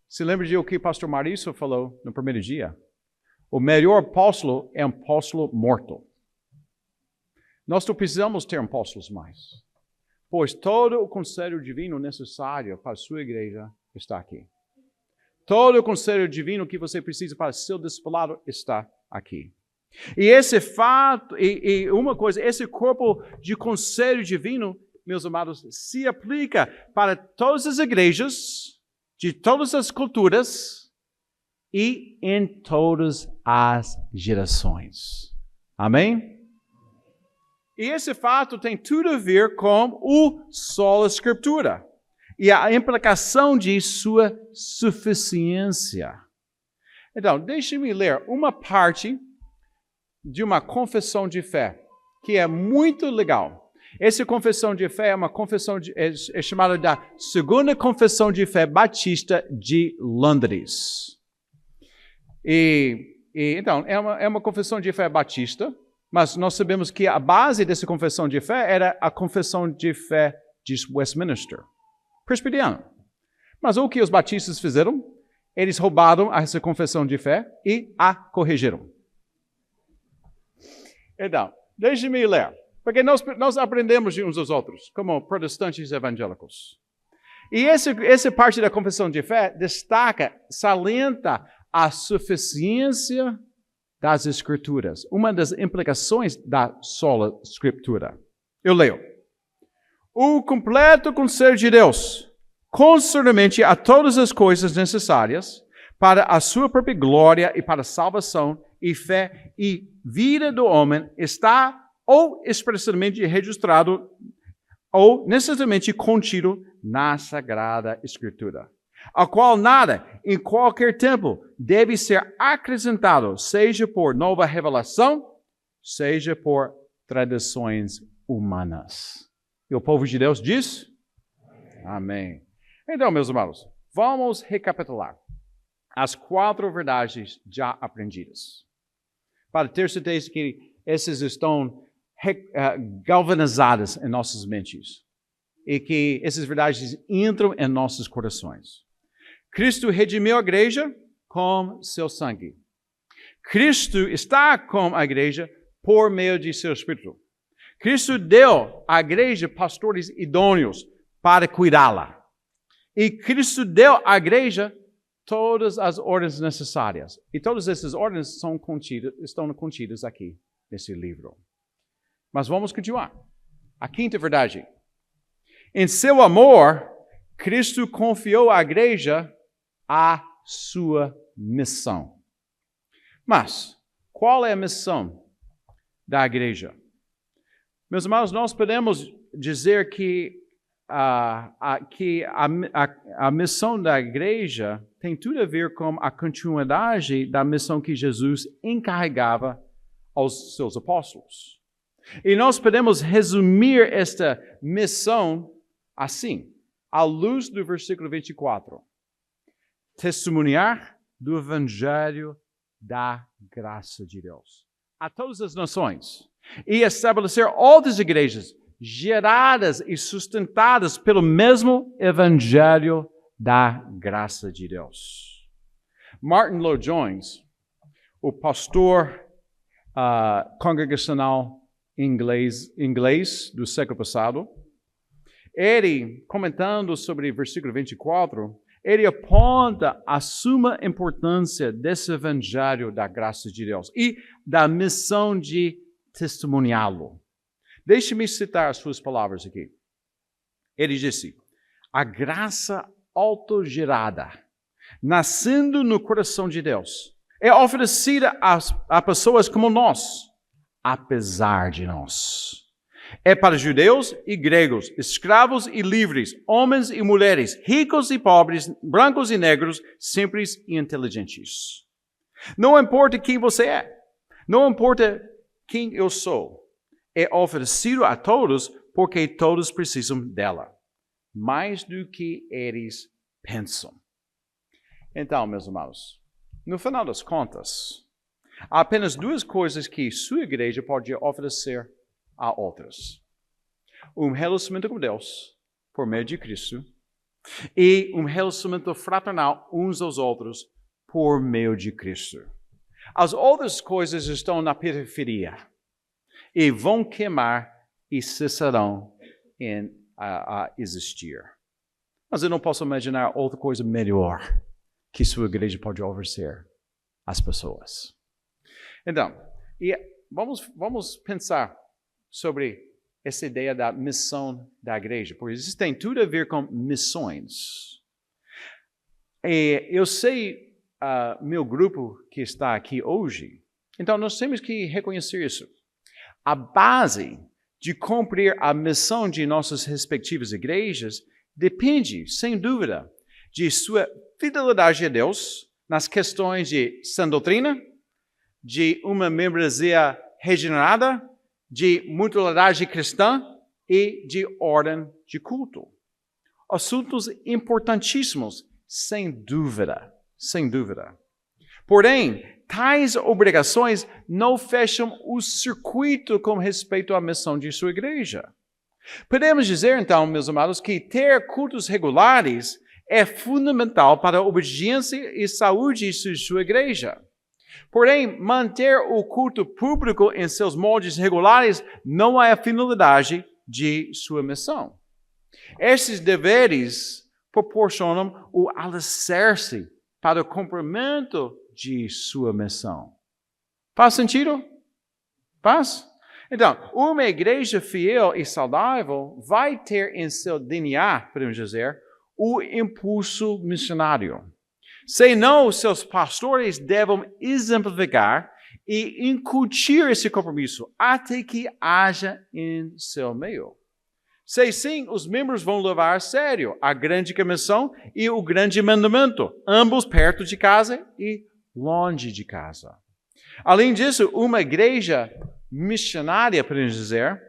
Se lembra de o que o pastor Mauricio falou no primeiro dia? O melhor apóstolo é um apóstolo morto. Nós não precisamos ter apóstolos mais, pois todo o conselho divino necessário para a sua igreja está aqui. Todo o conselho divino que você precisa para seu discipulado está aqui. E esse fato, e uma coisa, esse corpo de conselho divino, meus amados, se aplica para todas as igrejas, de todas as culturas e em todas as gerações. Amém? E esse fato tem tudo a ver com o sola escritura e a implicação de sua suficiência. Então, deixe-me ler uma parte de uma confissão de fé, que é muito legal. Essa confissão de fé é uma confissão é chamada da Segunda Confissão de Fé Batista de Londres. Então, é uma confissão de fé batista, Mas nós sabemos que a base dessa confissão de fé era a confissão de fé de Westminster, presbiteriano. Mas o que os batistas fizeram? Eles roubaram essa confissão de fé e a corrigiram. Então, deixe-me ler, porque nós aprendemos de uns aos outros, como protestantes evangélicos. E essa parte da confissão de fé destaca, salienta a suficiência das Escrituras. Uma das implicações da sola Escritura. Eu leio. O completo conselho de Deus, concernente a todas as coisas necessárias para a sua própria glória e para a salvação e fé e vida do homem, está ou expressamente registrado ou necessariamente contido na Sagrada Escritura, a qual nada, em qualquer tempo, deve ser acrescentado, seja por nova revelação, seja por tradições humanas. E o povo de Deus diz? Amém. Então, meus irmãos, vamos recapitular as 4 verdades já aprendidas, para ter certeza que essas estão galvanizadas em nossas mentes e que essas verdades entram em nossos corações. Cristo redimiu a igreja com seu sangue. Cristo está com a igreja por meio de seu Espírito. Cristo deu à igreja pastores idôneos para cuidá-la. E Cristo deu à igreja todas as ordens necessárias. E todas essas ordens estão contidas aqui nesse livro. Mas vamos continuar. A 5ª verdade. Em seu amor, Cristo confiou à igreja a sua missão. Mas, qual é a missão da igreja? Meus irmãos, nós podemos dizer que a missão da igreja tem tudo a ver com a continuidade da missão que Jesus encarregava aos seus apóstolos. E nós podemos resumir esta missão assim, à luz do versículo 24. Testemunhar do Evangelho da graça de Deus a todas as nações e estabelecer outras igrejas geradas e sustentadas pelo mesmo Evangelho da graça de Deus. Martin Lloyd-Jones, o pastor congregacional inglês do século passado, ele, comentando sobre o versículo 24, ele aponta a suma importância desse Evangelho da graça de Deus e da missão de testemunhá-lo. Deixe-me citar as suas palavras aqui. Ele disse, a graça autogerada, nascendo no coração de Deus, é oferecida a pessoas como nós, apesar de nós. É para judeus e gregos, escravos e livres, homens e mulheres, ricos e pobres, brancos e negros, simples e inteligentes. Não importa quem você é, não importa quem eu sou, é oferecido a todos porque todos precisam dela, mais do que eles pensam. Então, meus irmãos, no final das contas, há apenas 2 coisas que sua igreja pode oferecer a outras. Um relacionamento com Deus, por meio de Cristo, e um relacionamento fraternal uns aos outros, por meio de Cristo. As outras coisas estão na periferia e vão queimar e cessarão a existir. Mas eu não posso imaginar outra coisa melhor que sua igreja pode oferecer às pessoas. Então, vamos pensar sobre essa ideia da missão da igreja, porque isso tem tudo a ver com missões. E eu sei, meu grupo que está aqui hoje, então nós temos que reconhecer isso. A base de cumprir a missão de nossas respectivas igrejas depende, sem dúvida, de sua fidelidade a Deus nas questões de sã doutrina, de uma membresia regenerada, de mutualidade cristã e de ordem de culto. Assuntos importantíssimos, sem dúvida, sem dúvida. Porém, tais obrigações não fecham o circuito com respeito à missão de sua igreja. Podemos dizer, então, meus amados, que ter cultos regulares é fundamental para a obediência e saúde de sua igreja. Porém, manter o culto público em seus moldes regulares não é a finalidade de sua missão. Esses deveres proporcionam o alicerce para o cumprimento de sua missão. Faz sentido? Faz? Então, uma igreja fiel e saudável vai ter em seu DNA, podemos dizer, o impulso missionário. Senão, seus pastores devem exemplificar e incutir esse compromisso até que haja em seu meio. Se sim, os membros vão levar a sério a grande comissão e o grande mandamento, ambos perto de casa e longe de casa. Além disso, uma igreja missionária, podemos dizer,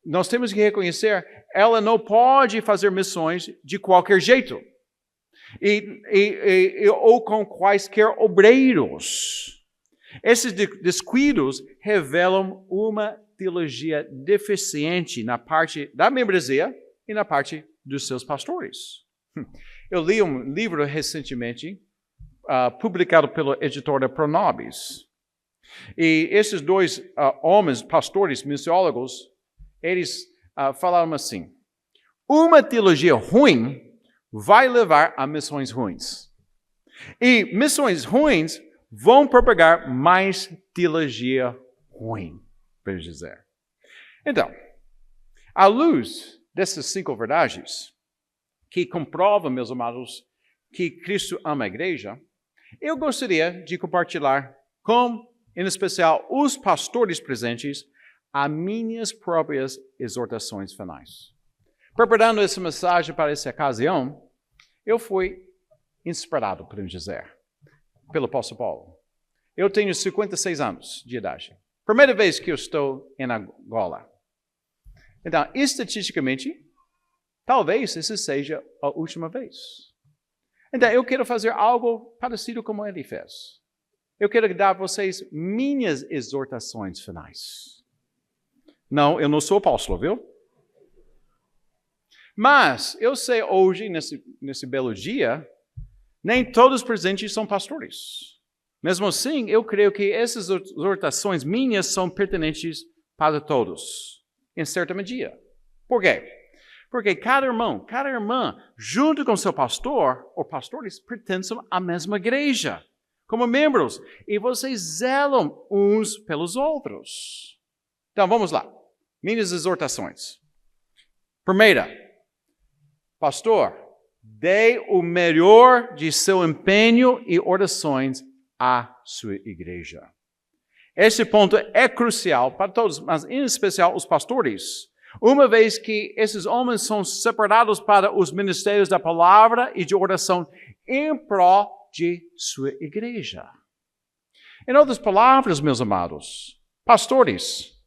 nós temos que reconhecer, ela não pode fazer missões de qualquer jeito. Ou com quaisquer obreiros. Esses descuidos revelam uma teologia deficiente na parte da membresia e na parte dos seus pastores. Eu li um livro recentemente, publicado pelo editor da Pronobis. E esses dois homens, pastores, missiólogos, eles falaram assim: uma teologia ruim vai levar a missões ruins. E missões ruins vão propagar mais teologia ruim, para dizer. Então, à luz dessas 5 verdades, que comprovam, meus amados, que Cristo ama a igreja, eu gostaria de compartilhar com, em especial, os pastores presentes, as minhas próprias exortações finais. Preparando essa mensagem para essa ocasião, eu fui inspirado, podemos dizer, pelo apóstolo Paulo. Eu tenho 56 anos de idade. Primeira vez que eu estou em Angola. Então, estatisticamente, talvez essa seja a última vez. Então, eu quero fazer algo parecido como ele fez. Eu quero dar a vocês minhas exortações finais. Não, eu não sou apóstolo, viu? Mas eu sei hoje, nesse belo dia, nem todos os presentes são pastores. Mesmo assim, eu creio que essas exortações minhas são pertinentes para todos, em certa medida. Por quê? Porque cada irmão, cada irmã, junto com seu pastor ou pastores, pertencem à mesma igreja, como membros, e vocês zelam uns pelos outros. Então, vamos lá. Minhas exortações. Primeira, pastor, dê o melhor de seu empenho e orações à sua igreja. Esse ponto é crucial para todos, mas em especial os pastores, uma vez que esses homens são separados para os ministérios da palavra e de oração em prol de sua igreja. Em outras palavras, meus amados, pastores,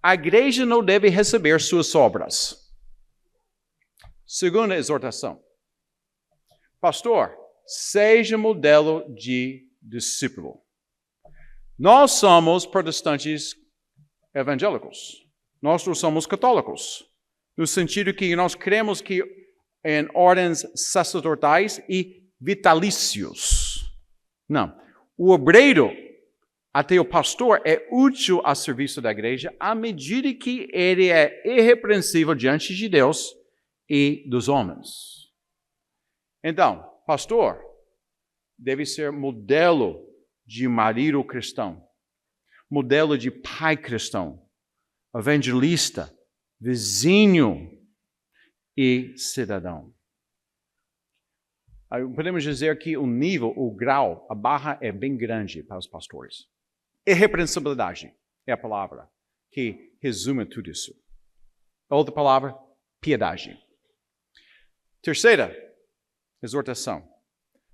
a igreja não deve receber suas sobras. Segunda exortação. Pastor, seja modelo de discípulo. Nós somos protestantes evangélicos. Nós não somos católicos. No sentido que nós cremos que em ordens sacerdotais e vitalícios. Não. O obreiro, até o pastor, é útil a serviço da igreja à medida que ele é irrepreensível diante de Deus e dos homens. Então, pastor deve ser modelo de marido cristão, modelo de pai cristão, evangelista, vizinho e cidadão. Podemos dizer que o nível, o grau, a barra é bem grande para os pastores. Irrepreensibilidade é a palavra que resume tudo isso. Outra palavra, piedade. Terceira exortação.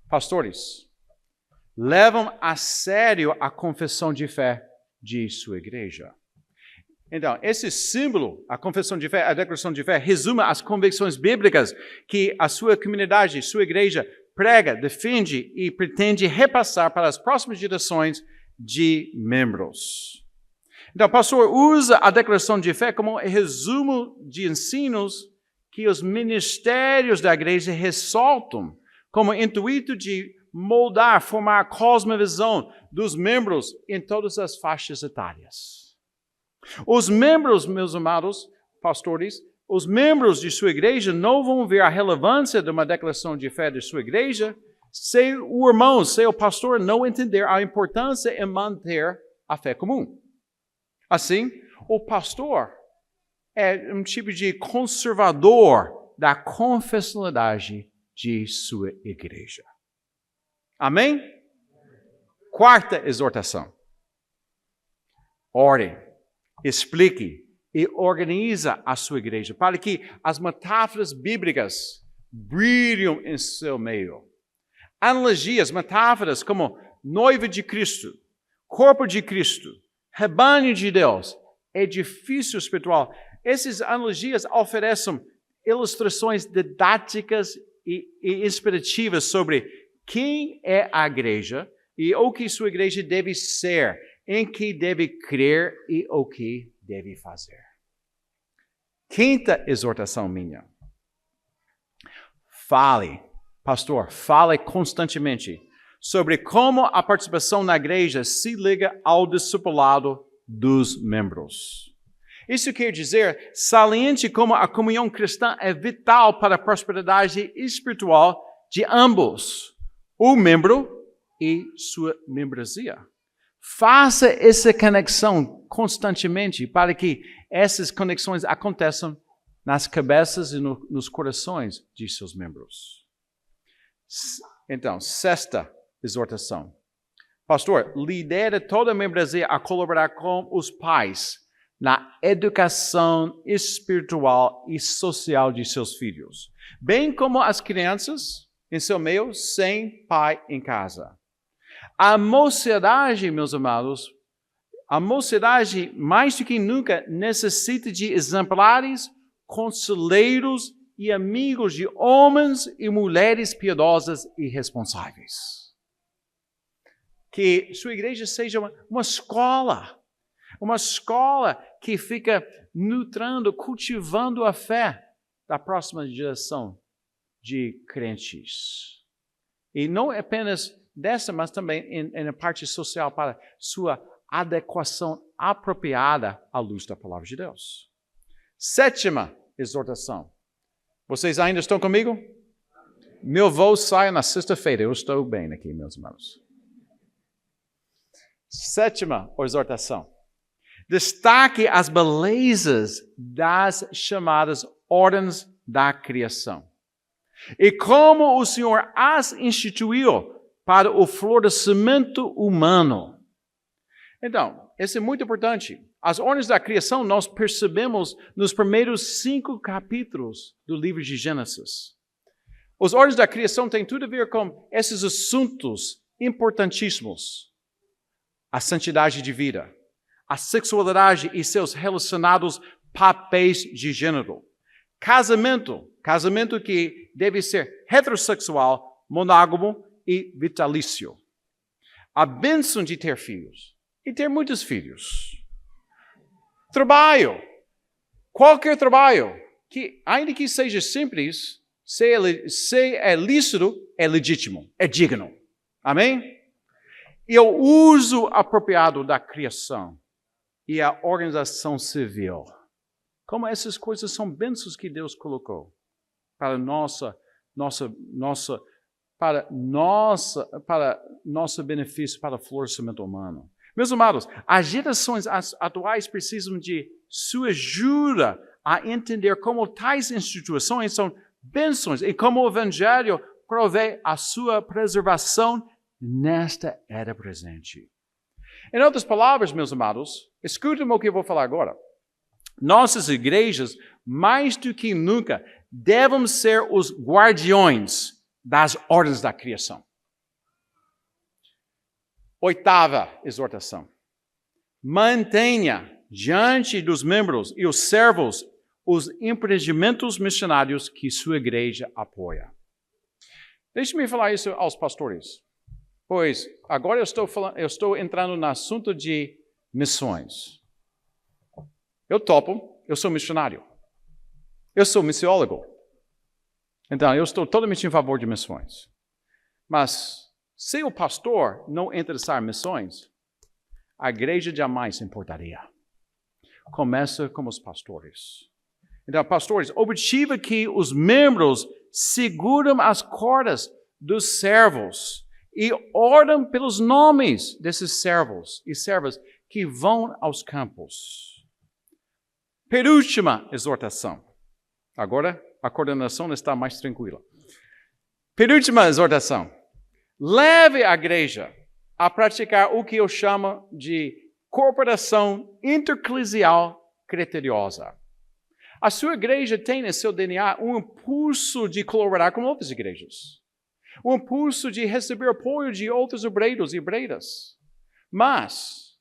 Pastores, levam a sério a confissão de fé de sua igreja. Então, esse símbolo, a confissão de fé, a declaração de fé, resume as convicções bíblicas que a sua comunidade, sua igreja, prega, defende e pretende repassar para as próximas gerações de membros. Então, o pastor usa a declaração de fé como resumo de ensinos que os ministérios da igreja ressaltam como intuito de moldar, formar a cosmovisão dos membros em todas as faixas etárias. Os membros, meus amados pastores, os membros de sua igreja não vão ver a relevância de uma declaração de fé de sua igreja se o irmão, se o pastor não entender a importância em manter a fé comum. Assim, o pastor é um tipo de conservador da confessionalidade de sua igreja. Amém? Quarta exortação. Ore, explique e organiza a sua igreja para que as metáforas bíblicas brilhem em seu meio. Analogias, metáforas como noiva de Cristo, corpo de Cristo, rebanho de Deus, edifício espiritual. Essas analogias oferecem ilustrações didáticas e inspirativas sobre quem é a igreja e o que sua igreja deve ser, em que deve crer e o que deve fazer. Quinta exortação minha. Fale, pastor, fale constantemente sobre como a participação na igreja se liga ao discipulado dos membros. Isso quer dizer, saliente como a comunhão cristã é vital para a prosperidade espiritual de ambos, o membro e sua membresia. Faça essa conexão constantemente para que essas conexões aconteçam nas cabeças e nos corações de seus membros. Então, sexta exortação. Pastor, lidera toda a membresia a colaborar com os pais na educação espiritual e social de seus filhos, bem como as crianças em seu meio sem pai em casa. A mocidade, meus amados, a mocidade mais do que nunca necessita de exemplares, conselheiros e amigos de homens e mulheres piedosas e responsáveis. Que sua igreja seja uma escola que fica nutrindo, cultivando a fé da próxima geração de crentes. E não apenas dessa, mas também na parte social para sua adequação apropriada à luz da palavra de Deus. Sétima exortação. Vocês ainda estão comigo? Meu voo sai na sexta-feira. Eu estou bem aqui, meus irmãos. Sétima exortação. Destaque as belezas das chamadas ordens da criação. E como o Senhor as instituiu para o florescimento humano. Então, isso é muito importante. As ordens da criação nós percebemos nos primeiros 5 capítulos do livro de Gênesis. As ordens da criação têm tudo a ver com esses assuntos importantíssimos. A santidade de vida, a sexualidade e seus relacionados papéis de gênero. Casamento que deve ser heterossexual, monógamo e vitalício. A bênção de ter filhos e ter muitos filhos. Trabalho, qualquer trabalho, que ainda que seja simples, se é lícito, é legítimo, é digno. Amém? E o uso apropriado da criação e a organização civil. Como essas coisas são bênçãos que Deus colocou para nosso benefício, para o florescimento humano. Meus amados, as gerações atuais precisam de sua ajuda a entender como tais instituições são bênçãos e como o Evangelho provê a sua preservação nesta era presente. Em outras palavras, meus amados, escutem o que eu vou falar agora. Nossas igrejas, mais do que nunca, devem ser os guardiões das ordens da criação. Oitava exortação. Mantenha diante dos membros e os servos os empreendimentos missionários que sua igreja apoia. Deixe-me falar isso aos pastores. Pois, agora eu estou entrando no assunto de missões. Eu topo, eu sou missionário. Eu sou missiólogo. Então, eu estou totalmente em favor de missões. Mas, se o pastor não interessar em missões, a igreja jamais se importaria. Começa com os pastores. Então, pastores, observa que os membros seguram as cordas dos servos e oram pelos nomes desses servos e servas que vão aos campos. Penúltima exortação. Agora, a coordenação está mais tranquila. Penúltima exortação. Leve a igreja a praticar o que eu chamo de cooperação intereclesial criteriosa. A sua igreja tem em seu DNA um impulso de colaborar com outras igrejas. Um impulso de receber apoio de outros obreiros e obreiras. Mas,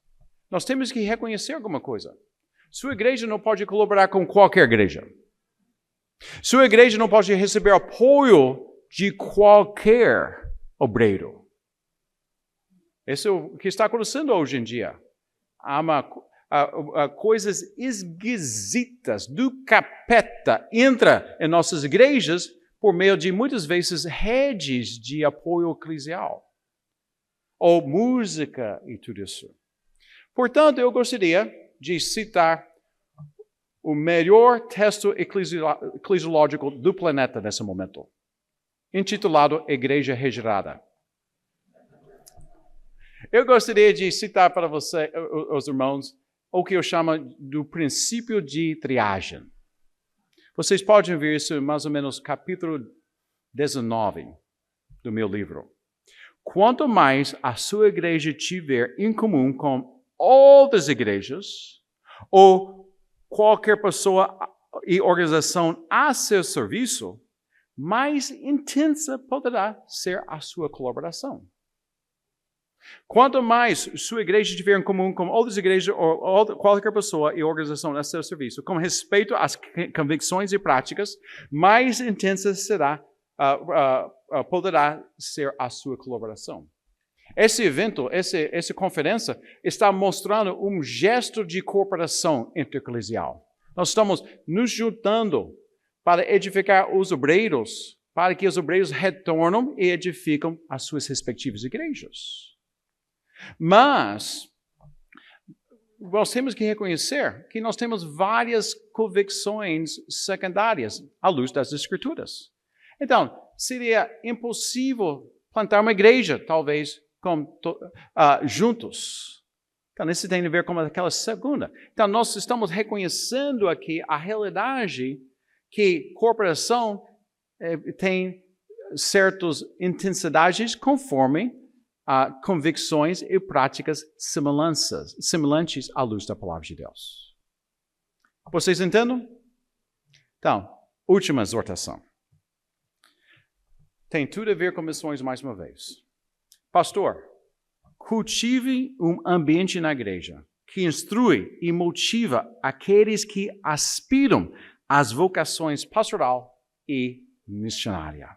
nós temos que reconhecer alguma coisa. Sua igreja não pode colaborar com qualquer igreja. Sua igreja não pode receber apoio de qualquer obreiro. Isso é o que está acontecendo hoje em dia. Há coisas esquisitas do capeta entra em nossas igrejas por meio de, muitas vezes, redes de apoio eclesial. Ou música e tudo isso. Portanto, eu gostaria de citar o melhor texto eclesiológico do planeta nesse momento, intitulado Igreja Regerada. Eu gostaria de citar para você, os irmãos, o que eu chamo do princípio de triagem. Vocês podem ver isso em mais ou menos capítulo 19 do meu livro. Quanto mais a sua igreja tiver em comum com outras igrejas, ou qualquer pessoa e organização a seu serviço, mais intensa poderá ser a sua colaboração. Quanto mais sua igreja tiver em comum com outras igrejas ou qualquer pessoa e organização a seu serviço, com respeito às convicções e práticas, mais intensa poderá ser a sua colaboração. Esse evento, essa conferência, está mostrando um gesto de cooperação intereclesial. Nós estamos nos juntando para edificar os obreiros, para que os obreiros retornem e edificam as suas respectivas igrejas. Mas nós temos que reconhecer que nós temos várias convicções secundárias à luz das Escrituras. Então, seria impossível plantar uma igreja, talvez, juntos. Então, isso tem a ver com aquela segunda. Então, nós estamos reconhecendo aqui a realidade que cooperação tem certas intensidades conforme convicções e práticas semelhantes à luz da palavra de Deus. Vocês entendem? Então, última exortação. Tem tudo a ver com missões mais uma vez. Pastor, cultive um ambiente na igreja que instrui e motiva aqueles que aspiram às vocações pastoral e missionária.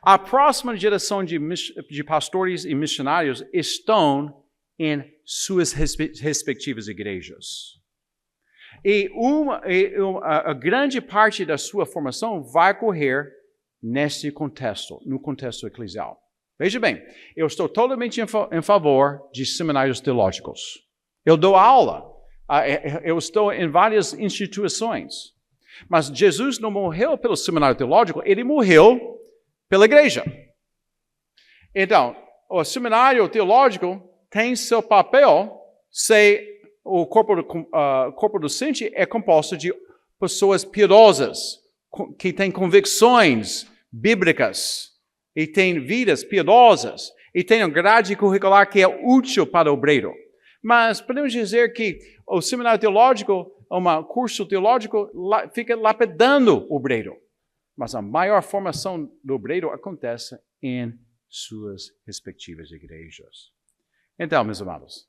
A próxima geração de pastores e missionários estão em suas respectivas igrejas. E a grande parte da sua formação vai ocorrer nesse contexto, no contexto eclesial. Veja bem, eu estou totalmente em favor de seminários teológicos. Eu dou aula, eu estou em várias instituições. Mas Jesus não morreu pelo seminário teológico, ele morreu pela igreja. Então, o seminário teológico tem seu papel se o corpo docente é composto de pessoas piedosas, que têm convicções bíblicas, e têm vidas piedosas, e têm uma grade curricular que é útil para o obreiro. Mas podemos dizer que o seminário teológico, um curso teológico, fica lapidando o obreiro. Mas a maior formação do obreiro acontece em suas respectivas igrejas. Então, meus amados,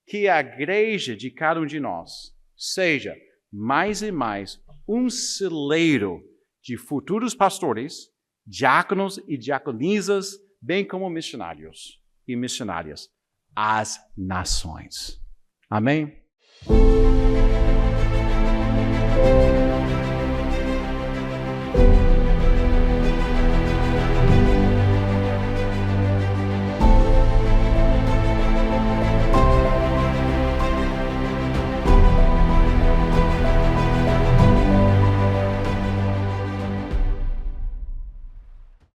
que a igreja de cada um de nós seja mais e mais um celeiro de futuros pastores, diáconos e diaconisas, bem como missionários. e missionárias às nações. Amém?